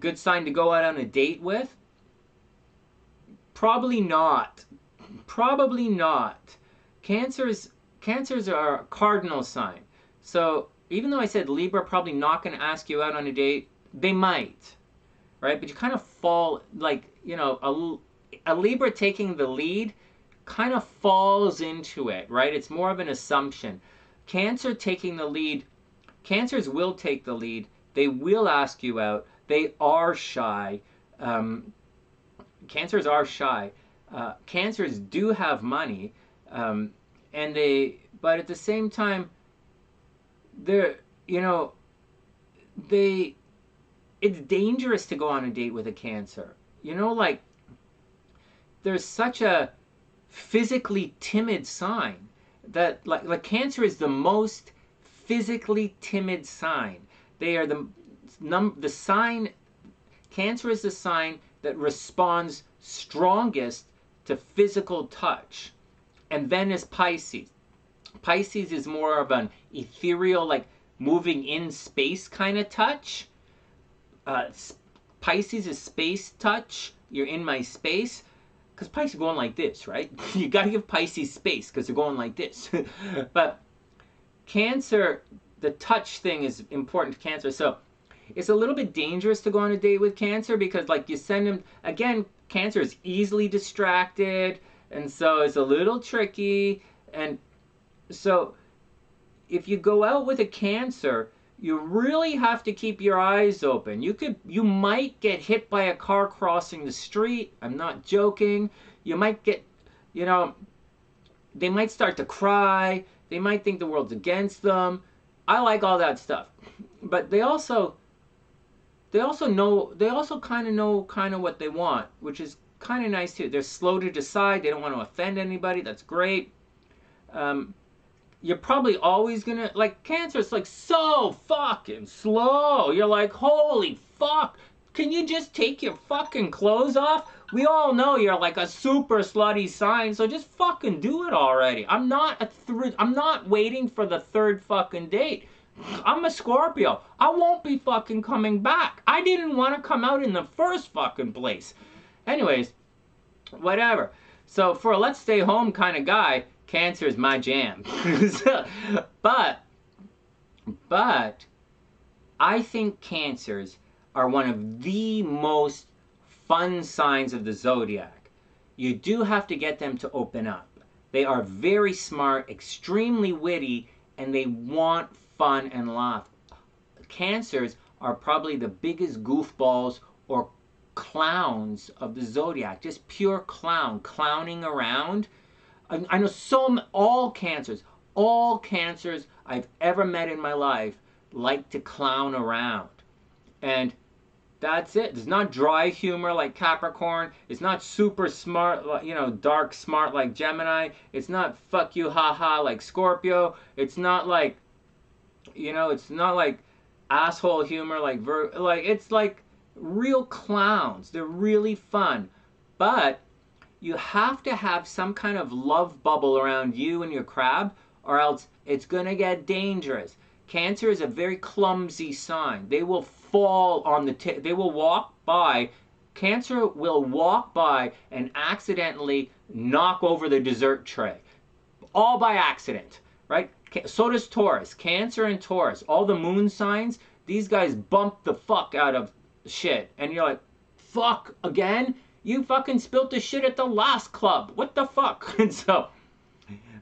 good sign to go out on a date with? Probably not. Cancers are a cardinal sign. So even though I said Libra probably not going to ask you out on a date, they might. Right? But you kind of fall, like, a Libra taking the lead kind of falls into it, right? It's more of an assumption. Cancer taking the lead, Cancers will take the lead. They will ask you out. they are shy. Cancers are shy. Cancers do have money, and but at the same time, they're, you know, it's dangerous to go on a date with a Cancer. You know, like, there's such a physically timid sign that, like Cancer is the most physically timid sign. They are the sign. Cancer is the sign that responds strongest to physical touch, and then is Pisces. Pisces is more of an ethereal, like moving in space kind of touch. Pisces is space touch. You're in my space. Because Pisces are going like this, right? You got to give Pisces space because they're going like this. But Cancer, the touch thing is important to Cancer. So it's a little bit dangerous to go on a date with Cancer because, like, you send them, again, Cancer is easily distracted. And so it's a little tricky. And so if you go out with a Cancer, you really have to keep your eyes open. You might get hit by a car crossing the street. I'm not joking. You might get, you know, they might start to cry. They might think the world's against them. I like all that stuff. But they also kind of know what they want, which is kind of nice too. They're slow to decide. They don't want to offend anybody. That's great. You're probably always gonna, like, Cancer is like so fucking slow. You're like, holy fuck, can you just take your fucking clothes off? We all know you're like a super slutty sign, so just fucking do it already. I'm not waiting for the third fucking date. I'm a Scorpio. I won't be fucking coming back. I didn't want to come out in the first fucking place. Anyways, whatever. So for a let's stay home kind of guy, Cancer is my jam. but I think Cancers are one of the most fun signs of the zodiac. You do have to get them to open up. They are very smart, extremely witty, and they want fun and laugh. Cancers are probably the biggest goofballs or clowns of the zodiac. Just pure clowning around. I know all cancers I've ever met in my life like to clown around. And that's it. It's not dry humor like Capricorn. It's not super smart, you know, dark smart like Gemini. It's not fuck you haha like Scorpio. It's not like, you know, it's not like asshole humor like Virgo. Like, it's like real clowns. They're really fun. But you have to have some kind of love bubble around you and your crab, or else it's going to get dangerous. Cancer is a very clumsy sign. They will fall on they will walk by. Cancer will walk by and accidentally knock over the dessert tray. All by accident, right? So does Taurus. Cancer and Taurus, all the moon signs, these guys bump the fuck out of shit. And you're like, fuck, again? You fucking spilt the shit at the last club. What the fuck? And so,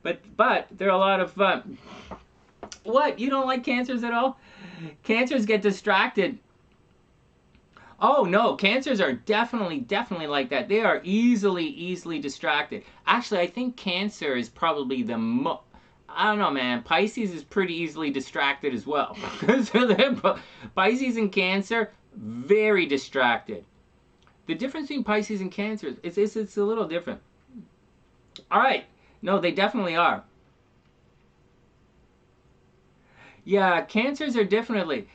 but they're a lot of fun. What? You don't like Cancers at all? Cancers get distracted. Oh no, Cancers are definitely like that. They are easily distracted. Actually, I think Cancer is probably the I don't know, man. Pisces is pretty easily distracted as well. So Pisces and Cancer, very distracted. The difference between Pisces and Cancer, it's a little different. All right. No, they definitely are. Yeah, Cancers are differently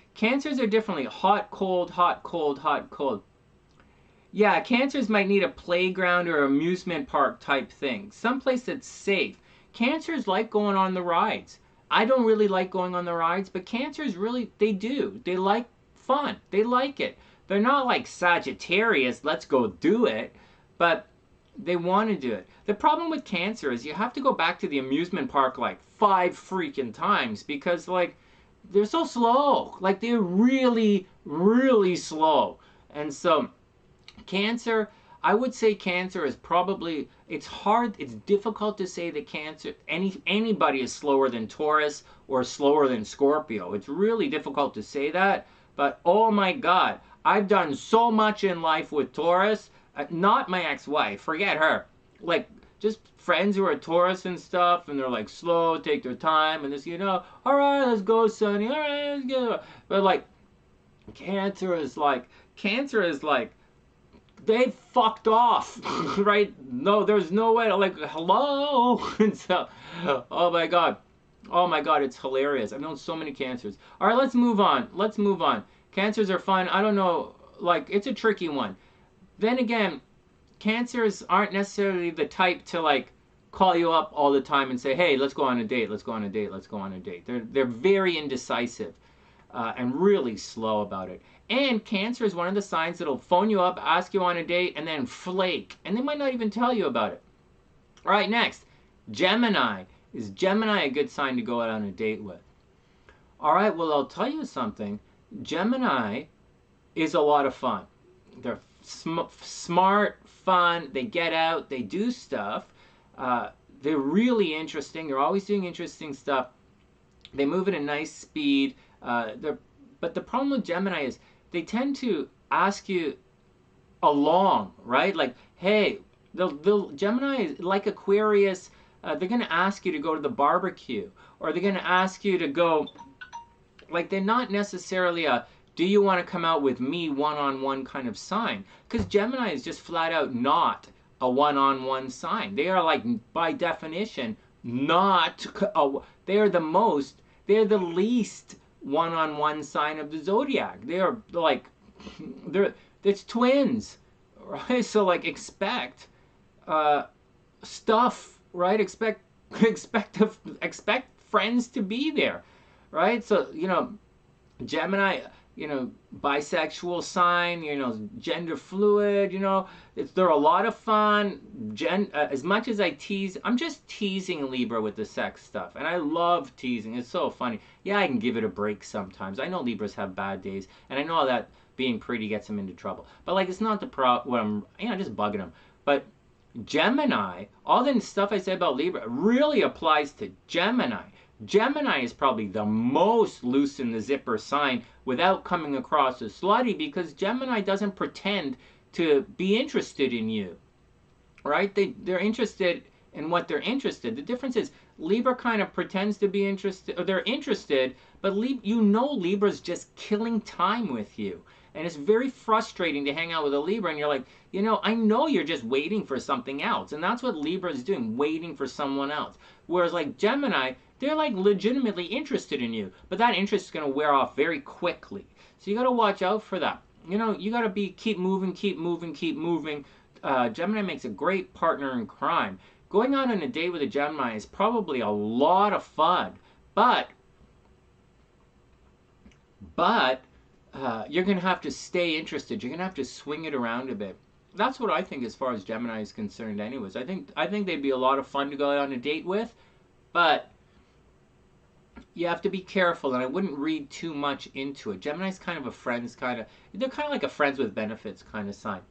hot, cold, hot, cold, hot, cold. Yeah, Cancers might need a playground or amusement park type thing. Someplace that's safe. Cancers like going on the rides. I don't really like going on the rides, but Cancers really, they do. They like fun. They like it. They're not like Sagittarius, let's go do it, but they want to do it. The problem with Cancer is you have to go back to the amusement park like 5 freaking times because, like, they're so slow. Like, they're really slow. And so Cancer, I would say Cancer is probably, it's difficult to say that Cancer, anybody is slower than Taurus or slower than Scorpio. It's really difficult to say that, but oh my God, I've done so much in life with Taurus. Not my ex-wife, forget her. Like, just friends who are Taurus and stuff, and they're like slow, take their time, and this, all right, let's go, Sonny, all right, let's go. But like, Cancer is like, they fucked off, right? No, there's no way to, like, hello. And so, oh my god, it's hilarious. I've known so many Cancers. All right, let's move on. Cancers are fun. I don't know, like, it's a tricky one. Then again, Cancers aren't necessarily the type to, like, call you up all the time and say, hey, let's go on a date. They're very indecisive and really slow about it. And Cancer is one of the signs that'll phone you up, ask you on a date, and then flake. And they might not even tell you about it. All right, next, Gemini. Is Gemini a good sign to go out on a date with? All right, well, I'll tell you something. Gemini is a lot of fun. They're smart, fun. They get out. They do stuff. They're really interesting. They're always doing interesting stuff. They move at a nice speed. But the problem with Gemini is they tend to ask you along, right? Like, hey, Gemini is like Aquarius. They're going to ask you to go to the barbecue, or they're going to ask you to go, like, they're not necessarily a, do you want to come out with me one-on-one kind of sign? Because Gemini is just flat out not a one-on-one sign. They are, like, by definition, not, they're the least one-on-one sign of the zodiac. They're like, it's twins, right? So, like, expect stuff, right? Expect friends to be there, right? So, Gemini, bisexual sign, gender fluid, they're a lot of fun. As much as I tease, I'm just teasing Libra with the sex stuff, and I love teasing. It's so funny. Yeah, I can give it a break sometimes. I know Libras have bad days, and I know that being pretty gets them into trouble. But, like, it's not what I'm, just bugging them. But Gemini, all the stuff I said about Libra really applies to Gemini. Gemini is probably the most loose in the zipper sign without coming across as slutty, because Gemini doesn't pretend to be interested in you, right? They're interested in what they're interested. The difference is Libra kind of pretends to be interested, or they're interested, but Libra's just killing time with you. And it's very frustrating to hang out with a Libra, and you're like, I know you're just waiting for something else. And that's what Libra is doing, waiting for someone else. Whereas, like, Gemini, they're, like, legitimately interested in you, but that interest is going to wear off very quickly. So you got to watch out for that. You got to keep moving. Gemini makes a great partner in crime. Going out on a date with a Gemini is probably a lot of fun, but you're going to have to stay interested. You're going to have to swing it around a bit. That's what I think as far as Gemini is concerned anyways. I think they'd be a lot of fun to go out on a date with, but you have to be careful, and I wouldn't read too much into it. Gemini's kind of they're kind of like a friends with benefits kind of sign.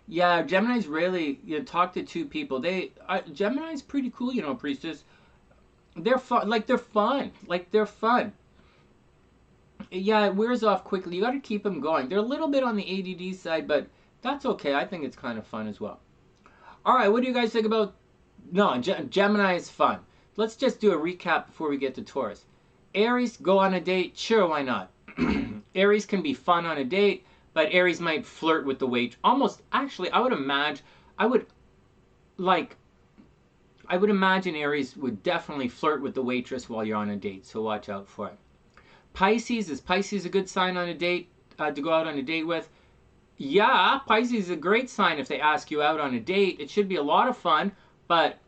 Yeah, Gemini's really, talk to two people. Gemini's pretty cool, Priestess. They're fun. They're fun. Yeah, it wears off quickly. You got to keep them going. They're a little bit on the ADD side, but that's okay. I think it's kind of fun as well. All right, what do you guys think about... No, Gemini is fun. Let's just do a recap before we get to Taurus. Aries, go on a date? Sure, why not? Aries can be fun on a date, but Aries might flirt with the wait. Actually, I would imagine Aries would definitely flirt with the waitress while you're on a date, so watch out for it. Pisces, is Pisces a good sign on a date to go out on a date with? Yeah, Pisces is a great sign if they ask you out on a date. It should be a lot of fun, but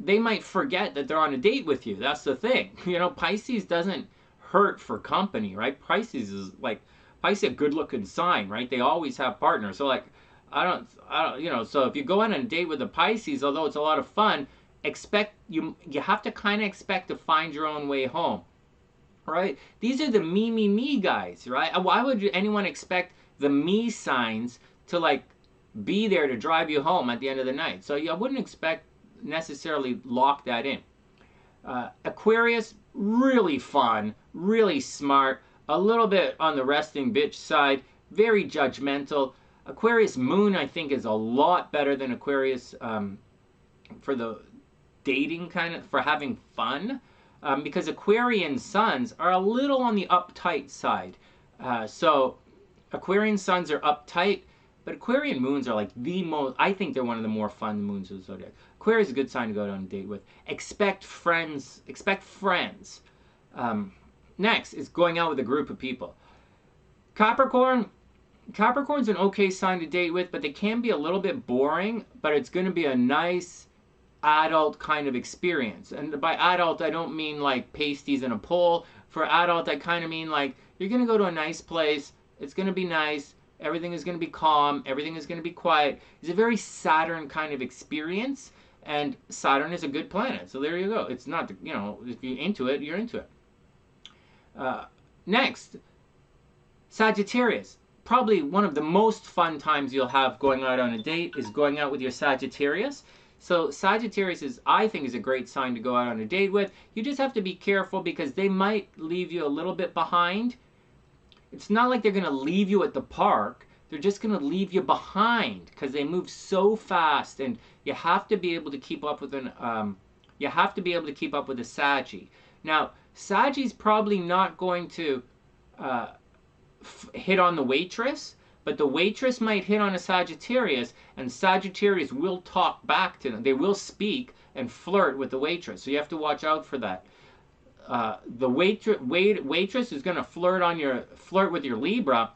they might forget that they're on a date with you. That's the thing. Pisces doesn't hurt for company, right? Pisces is a good-looking sign, right? They always have partners. So, like, I don't, so if you go on a date with a Pisces, although it's a lot of fun, you have to kind of expect to find your own way home, right? These are the me guys, right? Why would anyone expect the me signs to, like, be there to drive you home at the end of the night? So I wouldn't expect necessarily lock that in. Aquarius, really fun, really smart, a little bit on the resting bitch side, very judgmental. Aquarius moon, I think, is a lot better than Aquarius for the dating kind of, for having fun, because Aquarian suns are a little on the uptight side. So Aquarian suns are uptight, but Aquarian moons are like the most, I think they're one of the more fun moons of the zodiac. Aquarius is a good sign to go out on a date with. Expect friends. Expect friends. Next is going out with a group of people. Capricorn's an okay sign to date with, but they can be a little bit boring, but it's going to be a nice adult kind of experience. And by adult, I don't mean like pasties and a pole. For adult, I kind of mean like you're going to go to a nice place. It's going to be nice. Everything is going to be calm. Everything is going to be quiet. It's a very Saturn kind of experience. And Saturn is a good planet. So there you go. It's not, you know, if you're into it, you're into it. Next, Sagittarius. Probably one of the most fun times you'll have going out on a date is going out with your Sagittarius. So Sagittarius is, I think, is a great sign to go out on a date with. You just have to be careful because they might leave you a little bit behind. It's not like they're going to leave you at the park. They're just going to leave you behind because they move so fast, and you have to be able to keep up with a Saggy. Now, Saggy's probably not going to hit on the waitress, but the waitress might hit on a Sagittarius, and Sagittarius will talk back to them. They will speak and flirt with the waitress, so you have to watch out for that. The waitress is going to flirt with your Libra.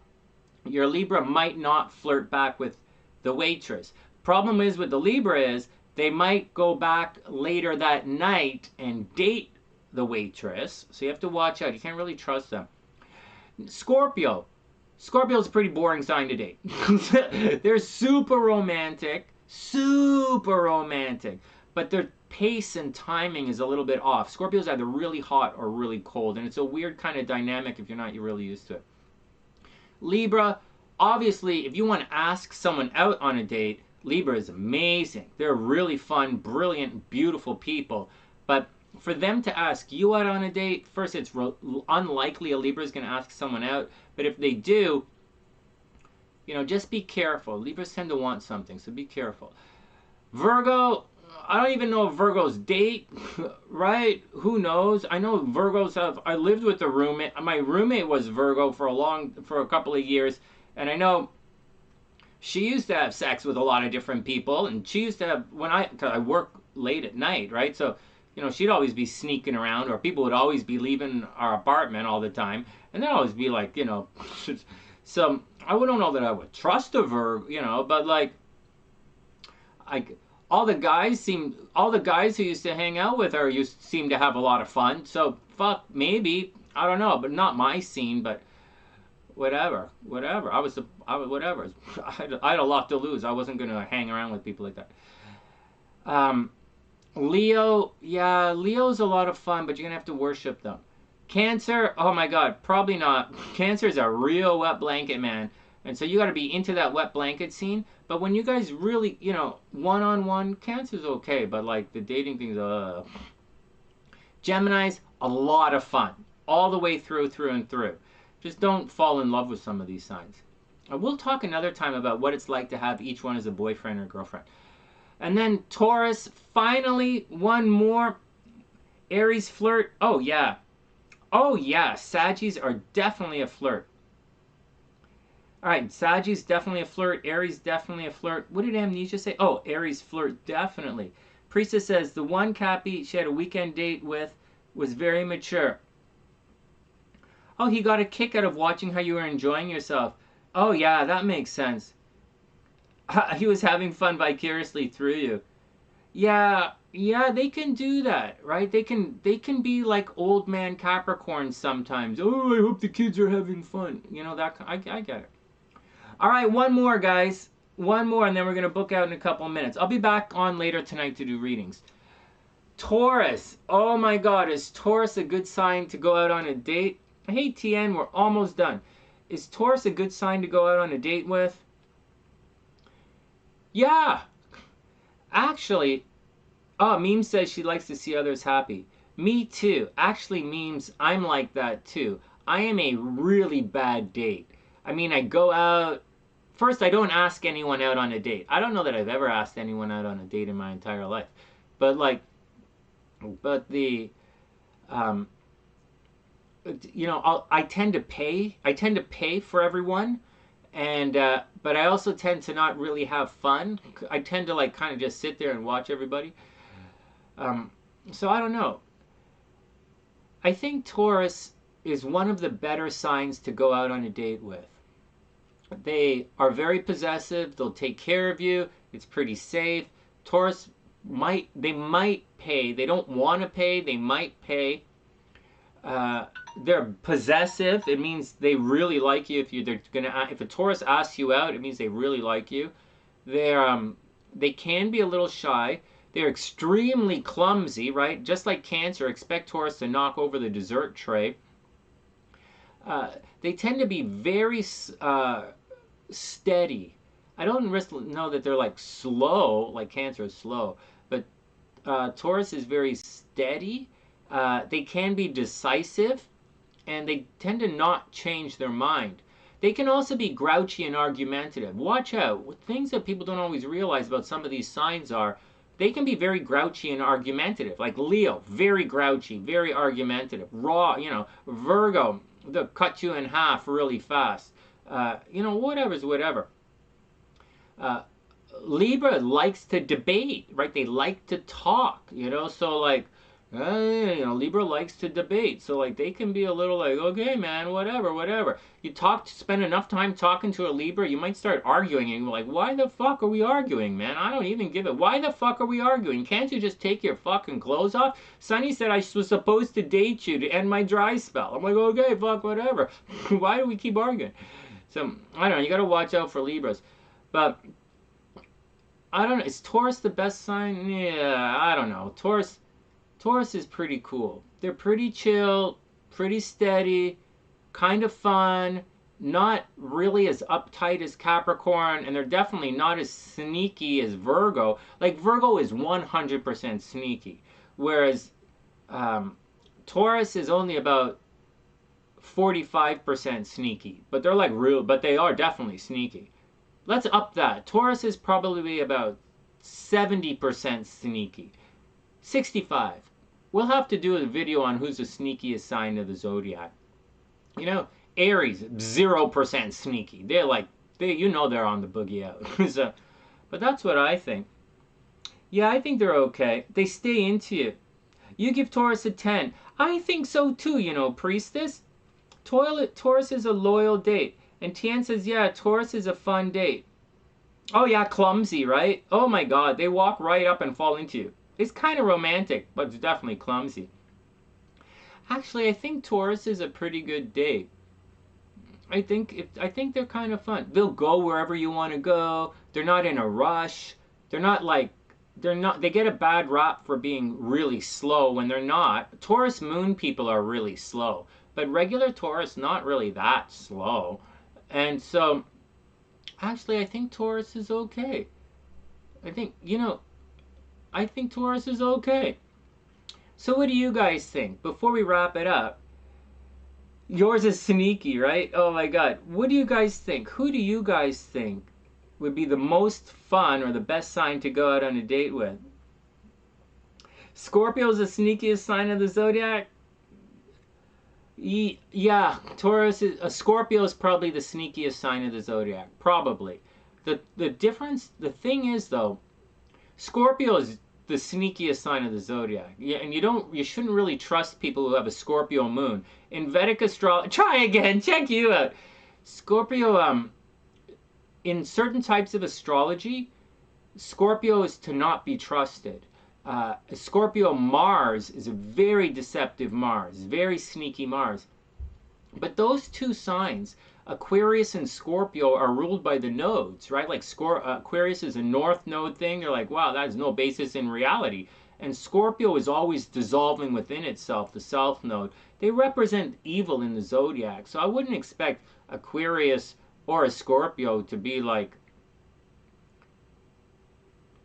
Your Libra might not flirt back with the waitress. Problem is with the Libra is they might go back later that night and date the waitress, so you have to watch out. You can't really trust them. Scorpio. Scorpio's a pretty boring sign to date. They're super romantic, but their pace and timing is a little bit off. Scorpio's either really hot or really cold, and it's a weird kind of dynamic if you're not really used to it. Libra, obviously, if you want to ask someone out on a date, Libra is amazing. They're really fun, brilliant, beautiful people, but for them to ask you out on a date, first, it's unlikely a Libra is going to ask someone out. But if they do, you know, just be careful. Libras tend to want something, so be careful. Virgo, I don't even know if Virgos date, right? Who knows? I know Virgos have, I lived with a roommate. My roommate was Virgo for a couple of years. And I know she used to have sex with a lot of different people. And she used to have, because I work late at night, right? So, you know, she'd always be sneaking around, or people would always be leaving our apartment all the time. And they'd always be like, you know, so I wouldn't know that I would trust a Virgo, you know, but like, all the guys who used to hang out with her seem to have a lot of fun. So fuck, maybe, I don't know, but not my scene, but whatever. Whatever. I had a lot to lose. I wasn't going to hang around with people like that. Leo, yeah, Leo's a lot of fun, but you're going to have to worship them. Cancer, oh my God, probably not. Cancer is a real wet blanket, man. And so you got to be into that wet blanket scene. But when you guys really, you know, one-on-one, Cancer's okay. But like the dating things, Geminis, a lot of fun. All the way through and through. Just don't fall in love with some of these signs. We'll talk another time about what it's like to have each one as a boyfriend or girlfriend. And then Taurus, finally, one more. Aries flirt. Oh, yeah. Oh, yeah. Saggies are definitely a flirt. All right. Saggies, definitely a flirt. Aries, definitely a flirt. What did Amnesia say? Oh, Aries flirt, definitely. Priestess says, the one Cappy she had a weekend date with was very mature. Oh, he got a kick out of watching how you were enjoying yourself. Oh, yeah, that makes sense. He was having fun vicariously through you. Yeah, they can do that, right? They can be like old man Capricorns sometimes. Oh, I hope the kids are having fun. You know, that I get it. All right, one more, guys. One more, and then we're going to book out in a couple of minutes. I'll be back on later tonight to do readings. Taurus. Oh, my God. Is Taurus a good sign to go out on a date? Hey, TN, we're almost done. Is Taurus a good sign to go out on a date with? Yeah. Actually, Meme says she likes to see others happy. Me too. Actually, Memes, I'm like that too. I am a really bad date. I mean, I go out. First, I don't ask anyone out on a date. I don't know that I've ever asked anyone out on a date in my entire life. But like, but the, um, you know, I tend to pay. I tend to pay for everyone, and but I also tend to not really have fun. I tend to like kind of just sit there and watch everybody. Um, so I don't know. I think Taurus is one of the better signs to go out on a date with. They are very possessive. They'll take care of you. It's pretty safe. Taurus might pay. They don't want to pay. They might pay. They're possessive. It means they really like you. If a Taurus asks you out, it means they really like you. They can be a little shy. They're extremely clumsy, right? Just like Cancer, expect Taurus to knock over the dessert tray. They tend to be very steady. I don't know that they're like slow, like Cancer is slow, but Taurus is very steady. They can be decisive, and they tend to not change their mind. They can also be grouchy and argumentative. Watch out. Things that people don't always realize about some of these signs are they can be very grouchy and argumentative. Like Leo, very grouchy, very argumentative. Virgo, they'll cut you in half really fast. Whatever's whatever. Libra likes to debate, right? They like to talk, so like, Libra likes to debate. So like they can be a little like, okay, man, whatever. Spend enough time talking to a Libra, you might start arguing and you're like, why the fuck are we arguing, man? I don't even give it. Why the fuck are we arguing? Can't you just take your fucking clothes off? Sonny said I was supposed to date you to end my dry spell. I'm like, okay, fuck, whatever. Why do we keep arguing? So, I don't know, you gotta watch out for Libras. But, I don't know, is Taurus the best sign? Yeah, I don't know. Taurus is pretty cool. They're pretty chill, pretty steady, kind of fun, not really as uptight as Capricorn, and they're definitely not as sneaky as Virgo. Like, Virgo is 100% sneaky, whereas Taurus is only about 45% sneaky, but they are definitely sneaky. Let's up that. Taurus is probably about 70% sneaky. 65. We'll have to do a video on who's the sneakiest sign of the zodiac. Aries, 0% sneaky. They're they're on the boogie out. But that's what I think. Yeah, I think they're okay. They stay into you. You give Taurus a 10. I think so too, Priestess. Taurus is a loyal date. And Tian says, yeah, Taurus is a fun date. Oh yeah, clumsy, right? Oh my god, they walk right up and fall into you. It's kind of romantic, but it's definitely clumsy. Actually, I think Taurus is a pretty good date. I think they're kind of fun. They'll go wherever you want to go. They're not in a rush. They get a bad rap for being really slow when they're not. Taurus moon people are really slow, but regular Taurus not really that slow. And so actually I think Taurus is okay. I think Taurus is okay. So what do you guys think? Before we wrap it up, yours is sneaky, right? Oh my god. What do you guys think? Who do you guys think would be the most fun or the best sign to go out on a date with? Scorpio is the sneakiest sign of the zodiac? Yeah, Scorpio is probably the sneakiest sign of the zodiac. Probably. The thing is though, Scorpio is the sneakiest sign of the zodiac. Yeah, and you shouldn't really trust people who have a Scorpio moon. In Vedic astrology, try again, check you out. Scorpio, in certain types of astrology, Scorpio is to not be trusted. Scorpio Mars is a very deceptive Mars, very sneaky Mars. But those two signs, Aquarius and Scorpio, are ruled by the nodes, right? Like Aquarius is a north node thing. You're like, wow, that has no basis in reality. And Scorpio is always dissolving within itself, the south node. They represent evil in the zodiac. So I wouldn't expect Aquarius or a Scorpio to be like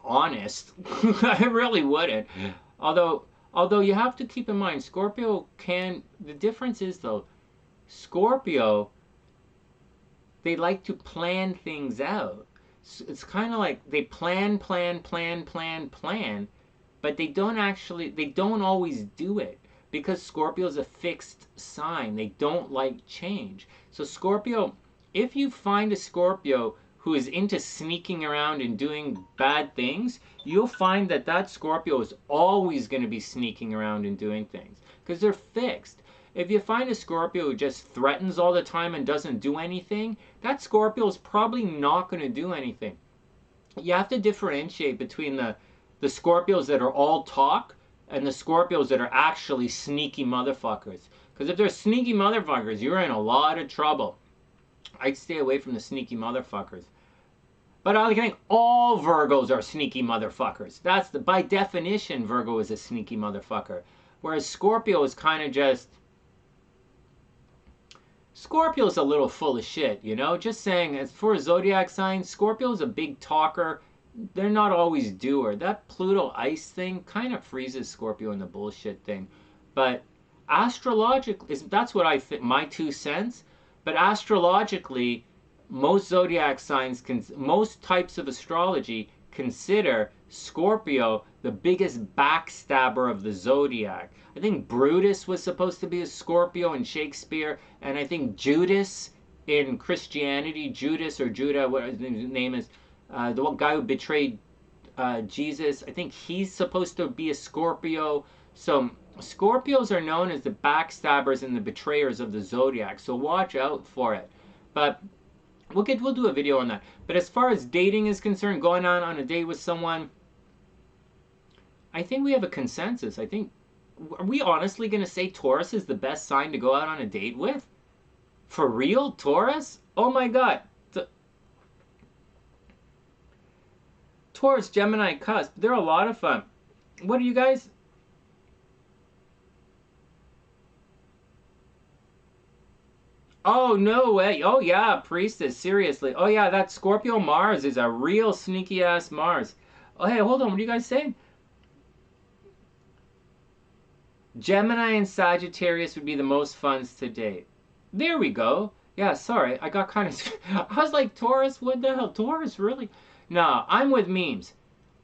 honest. I really wouldn't. Although you have to keep in mind, Scorpio the difference is though, Scorpio, they like to plan things out. It's kind of like they plan, but they don't always do it, because Scorpio is a fixed sign. They don't like change. So Scorpio, if you find a Scorpio who is into sneaking around and doing bad things, you'll find that that Scorpio is always going to be sneaking around and doing things, because they're fixed. If you find a Scorpio who just threatens all the time and doesn't do anything, that Scorpio is probably not going to do anything. You have to differentiate between the Scorpios that are all talk and the Scorpios that are actually sneaky motherfuckers. Because if they're sneaky motherfuckers, you're in a lot of trouble. I'd stay away from the sneaky motherfuckers. But I think all Virgos are sneaky motherfuckers. That's by definition, Virgo is a sneaky motherfucker. Whereas Scorpio is kind of just... Scorpio's a little full of shit, you know? Just saying, as for a zodiac sign, Scorpio's a big talker. They're not always doer. That Pluto ice thing kind of freezes Scorpio in the bullshit thing. But astrologically, that's what I think, my 2 cents. But astrologically, most zodiac signs, most types of astrology consider Scorpio the biggest backstabber of the zodiac. I think Brutus was supposed to be a Scorpio in Shakespeare, and I think Judas in Christianity, Judas or Judah, whatever his name is, the one guy who betrayed Jesus, I think he's supposed to be a Scorpio. So Scorpios are known as the backstabbers and the betrayers of the zodiac, so watch out for it. But we'll do a video on that. But as far as dating is concerned, going on a date with someone, I think we have a consensus. I think, are we honestly going to say Taurus is the best sign to go out on a date with? For real? Taurus? Oh my god. Taurus, Gemini, cusp. They're a lot of fun. What are you guys? Oh, no way. Oh, yeah, Priestess. Seriously. Oh, yeah, that Scorpio Mars is a real sneaky-ass Mars. Oh, hey, hold on. What are you guys saying? Gemini and Sagittarius would be the most fun to date. There we go. Yeah, sorry. I got kind of... I was like, Taurus? What the hell? Taurus, really? No, I'm with memes.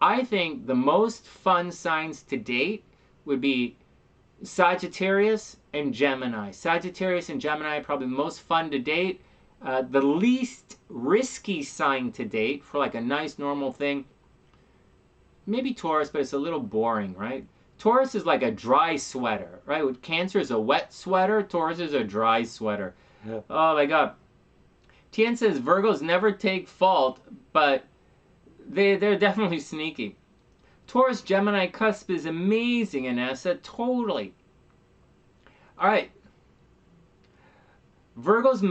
I think the most fun signs to date would be Sagittarius and Gemini. Sagittarius and Gemini are probably the most fun to date. The least risky sign to date for like a nice normal thing, maybe Taurus, but it's a little boring, right? Taurus is like a dry sweater, right? Cancer is a wet sweater. Taurus is a dry sweater. Yeah. Oh my god. Tien says Virgos never take fault, but they're definitely sneaky. Taurus Gemini cusp is amazing, Anessa. Totally. All right. Virgo's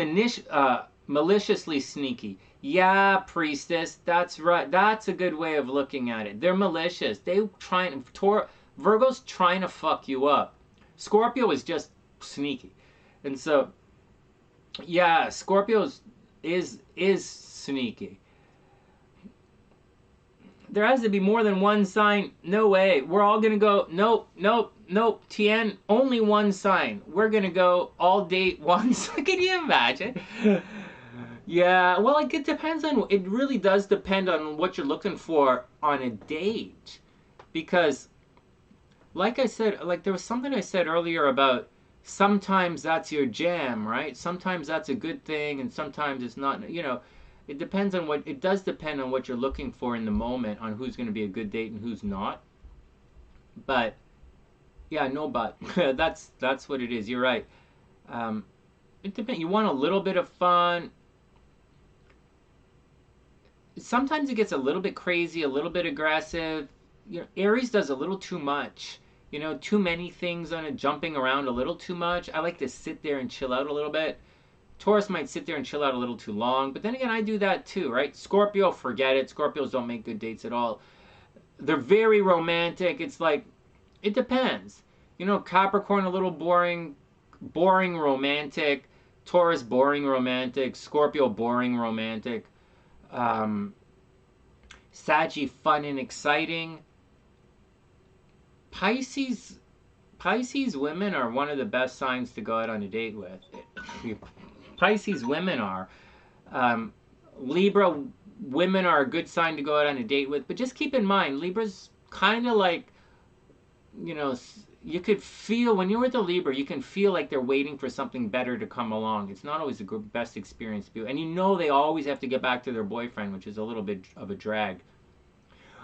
maliciously sneaky. Yeah, Priestess. That's right. That's a good way of looking at it. They're malicious. Virgo's trying to fuck you up. Scorpio is just sneaky. And so, yeah, Scorpio is sneaky. There has to be more than one sign. No way. We're all going to go, nope. Tien, only one sign. We're going to go all date one sign. Can you imagine? Yeah, well, like, it really does depend on what you're looking for on a date. Because, like I said, like there was something I said earlier about sometimes that's your jam, right? Sometimes that's a good thing and sometimes it's not, you know. It does depend on what you're looking for in the moment, on who's going to be a good date and who's not. But, yeah, no but. that's what it is. You're right. It depends. You want a little bit of fun. Sometimes it gets a little bit crazy, a little bit aggressive. You know, Aries does a little too much. You know, too many things on it, jumping around a little too much. I like to sit there and chill out a little bit. Taurus might sit there and chill out a little too long, but then again, I do that too, right? Scorpio, forget it. Scorpios don't make good dates at all. They're very romantic. It's like, it depends. You know, Capricorn, a little boring romantic. Taurus, boring romantic. Scorpio, boring romantic. Saggy, fun and exciting. Pisces Pisces women are one of the best signs to go out on a date with. Pisces women are. Libra women are a good sign to go out on a date with, but just keep in mind, Libra's kind of like, you know, you could feel, when you're with a Libra, you can feel like they're waiting for something better to come along. It's not always the best experience to be, and you know they always have to get back to their boyfriend, which is a little bit of a drag.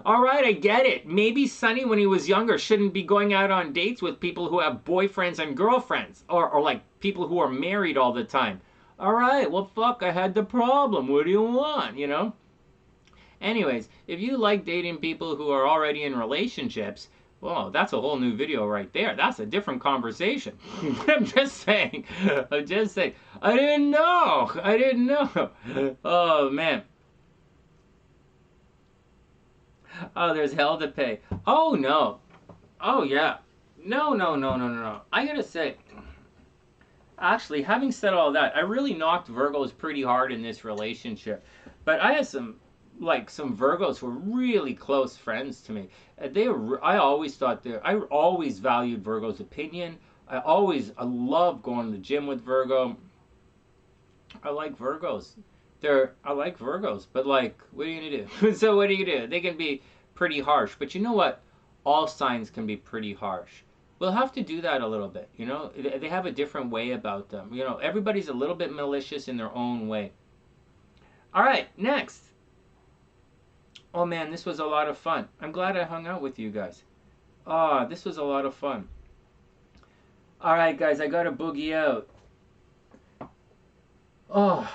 All right, I get it. Maybe Sonny, when he was younger, shouldn't be going out on dates with people who have boyfriends and girlfriends, or like people who are married all the time. All right, well, fuck, I had the problem. What do you want, you know? Anyways, if you like dating people who are already in relationships, well, that's a whole new video right there. That's a different conversation. I'm just saying. I'm just saying. I didn't know. I didn't know. Oh, man. Oh, there's hell to pay. Oh, no. Oh, yeah. No, no, no, no, no, no. I gotta say, actually, having said all that, I really knocked Virgos pretty hard in this relationship. But I had some Virgos who were really close friends to me. I always thought I always valued Virgo's opinion. I love going to the gym with Virgo. I like Virgos. I like Virgos, but like, what are you gonna do? So what do you do? They can be pretty harsh, but you know what? All signs can be pretty harsh. We'll have to do that a little bit, you know? They have a different way about them. You know, everybody's a little bit malicious in their own way. All right, next. Oh man, this was a lot of fun. I'm glad I hung out with you guys. Ah, this was a lot of fun. All right, guys, I gotta boogie out. Oh,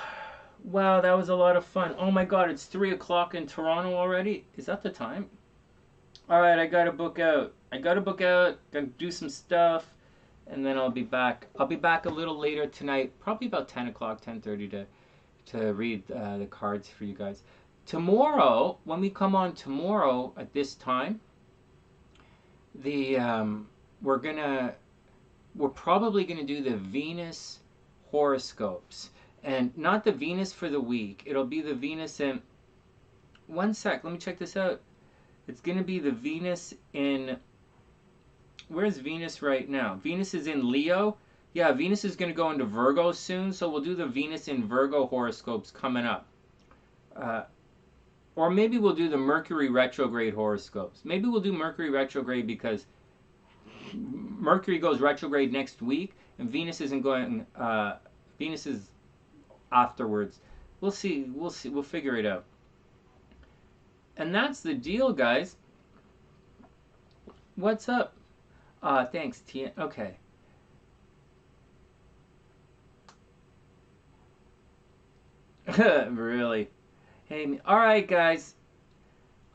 wow, that was a lot of fun. Oh my God, it's 3 o'clock in Toronto already. Is that the time? All right, I gotta book out. Gotta do some stuff, and then I'll be back. I'll be back a little later tonight, probably about 10 o'clock, 10:30 to read the cards for you guys. Tomorrow, when we come on tomorrow at this time, we're probably gonna do the Venus horoscopes, and not the Venus for the week. It'll be the Venus in. One sec, let me check this out. It's gonna be the Venus in. Where's Venus right now? Venus is in Leo. Yeah, Venus is gonna go into Virgo soon, so we'll do the Venus in Virgo horoscopes coming up. Or maybe we'll do the Mercury retrograde horoscopes. Maybe we'll do Mercury retrograde because Mercury goes retrograde next week, and Venus isn't going. Venus is afterwards. We'll see. We'll see. We'll figure it out. And that's the deal, guys. What's up? Thanks, Tia. Okay. Really? Hey, all right, guys.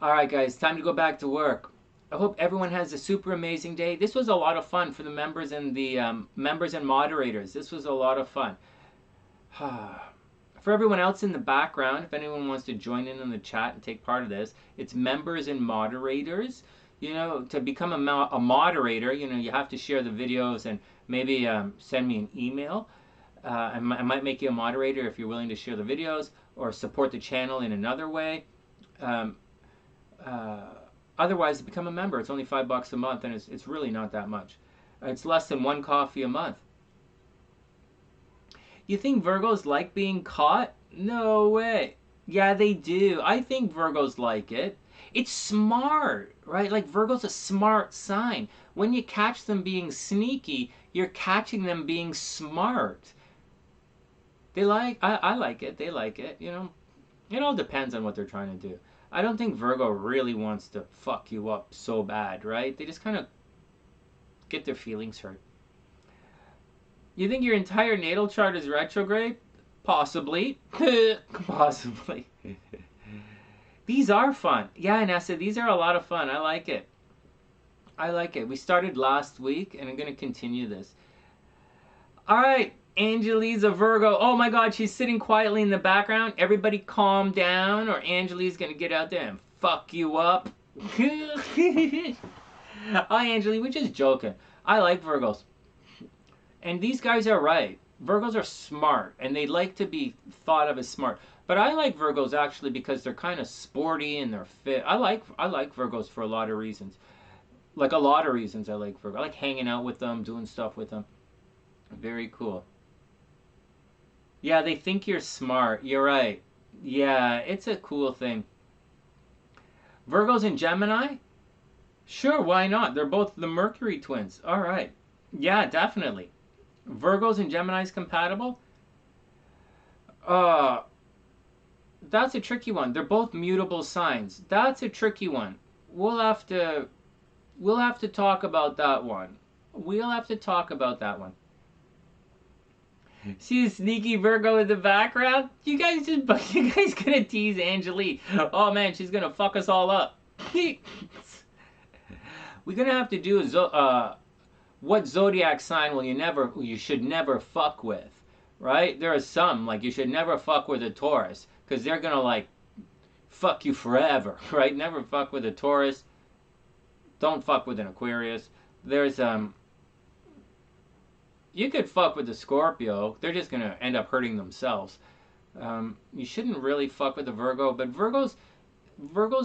All right, guys. Time to go back to work. I hope everyone has a super amazing day. This was a lot of fun for the members and the members and moderators. This was a lot of fun. For everyone else in the background, if anyone wants to join in on the chat and take part of this, it's members and moderators. You know, to become a moderator, you know, you have to share the videos and maybe send me an email. I might make you a moderator if you're willing to share the videos or support the channel in another way. Otherwise, become a member. It's only $5 a month, and it's really not that much. It's less than 1 coffee a month. You think Virgos like being caught? No way. Yeah, they do. I think Virgos like it. It's smart, right? Like, Virgo's a smart sign. When you catch them being sneaky, you're catching them being smart. I like it. They like it, you know. It all depends on what they're trying to do. I don't think Virgo really wants to fuck you up so bad, right? They just kind of get their feelings hurt. You think your entire natal chart is retrograde? Possibly. Possibly. These are fun. Yeah, Nessa, these are a lot of fun. I like it. I like it. We started last week, and I'm going to continue this. All right. Angeli's a Virgo. Oh my God, she's sitting quietly in the background. Everybody calm down, or Angeli's going to get out there and fuck you up. Hi, Angeli. We're just joking. I like Virgos. And these guys are right. Virgos are smart, and they like to be thought of as smart. But I like Virgos actually because they're kind of sporty and they're fit. I like Virgos for a lot of reasons. Like a lot of reasons I like Virgo. I like hanging out with them, doing stuff with them. Very cool. Yeah, they think you're smart. You're right. Yeah, it's a cool thing. Virgos and Gemini? Sure, why not? They're both the Mercury twins. All right. Yeah, definitely. Virgos and Geminis compatible? Uh, that's a tricky one. They're both mutable signs. That's a tricky one. We'll have to we'll have to talk about that one. We'll have to talk about that one. See a sneaky Virgo in the background? You guys gonna tease Angelique. Oh man, she's gonna fuck us all up. We're gonna have to do what zodiac sign you should never fuck with, right? There are some like you should never fuck with a Taurus because they're gonna like fuck you forever, right? Never fuck with a Taurus. Don't fuck with an Aquarius. There's you could fuck with the Scorpio. They're just gonna end up hurting themselves. You shouldn't really fuck with the Virgo, but Virgo's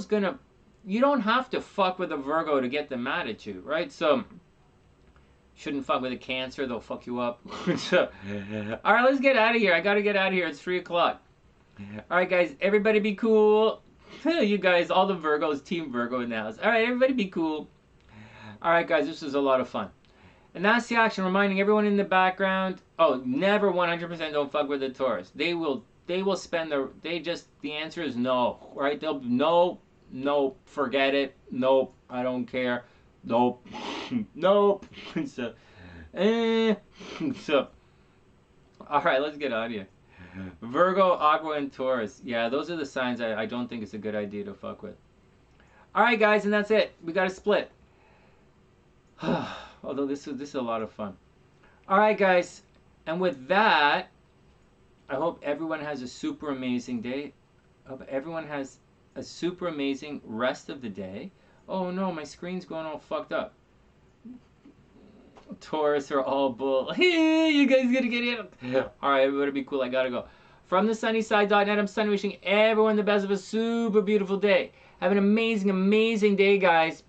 gonna. You don't have to fuck with a Virgo to get them mad at you, right? So shouldn't fuck with a Cancer. They'll fuck you up. So, all right, let's get out of here. I gotta get out of here. It's 3:00. All right, guys. Everybody be cool. You guys, all the Virgos, Team Virgo in the house. All right, everybody be cool. All right, guys. This was a lot of fun. And that's the action, reminding everyone in the background, oh, never 100% don't fuck with the Taurus. They will spend the answer is no, right? They'll, no, forget it, nope, I don't care, nope, nope. So, so, all right, let's get out of here. Virgo, Aqua, and Taurus. Yeah, those are the signs I don't think it's a good idea to fuck with. All right, guys, and that's it. We got to split. Although this is a lot of fun. All right, guys, and with that, I hope everyone has a super amazing day. I hope everyone has a super amazing rest of the day. Oh no, my screen's going all fucked up. Taurus are all bull. Hey, you guys gonna get it? All right, everybody be cool. I gotta go. From TheSunnySide.net, I'm Sonny, wishing everyone the best of a super beautiful day. Have an amazing, amazing day, guys.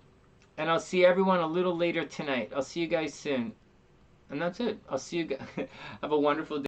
And I'll see everyone a little later tonight. I'll see you guys soon. And that's it. I'll see you guys. Have a wonderful day.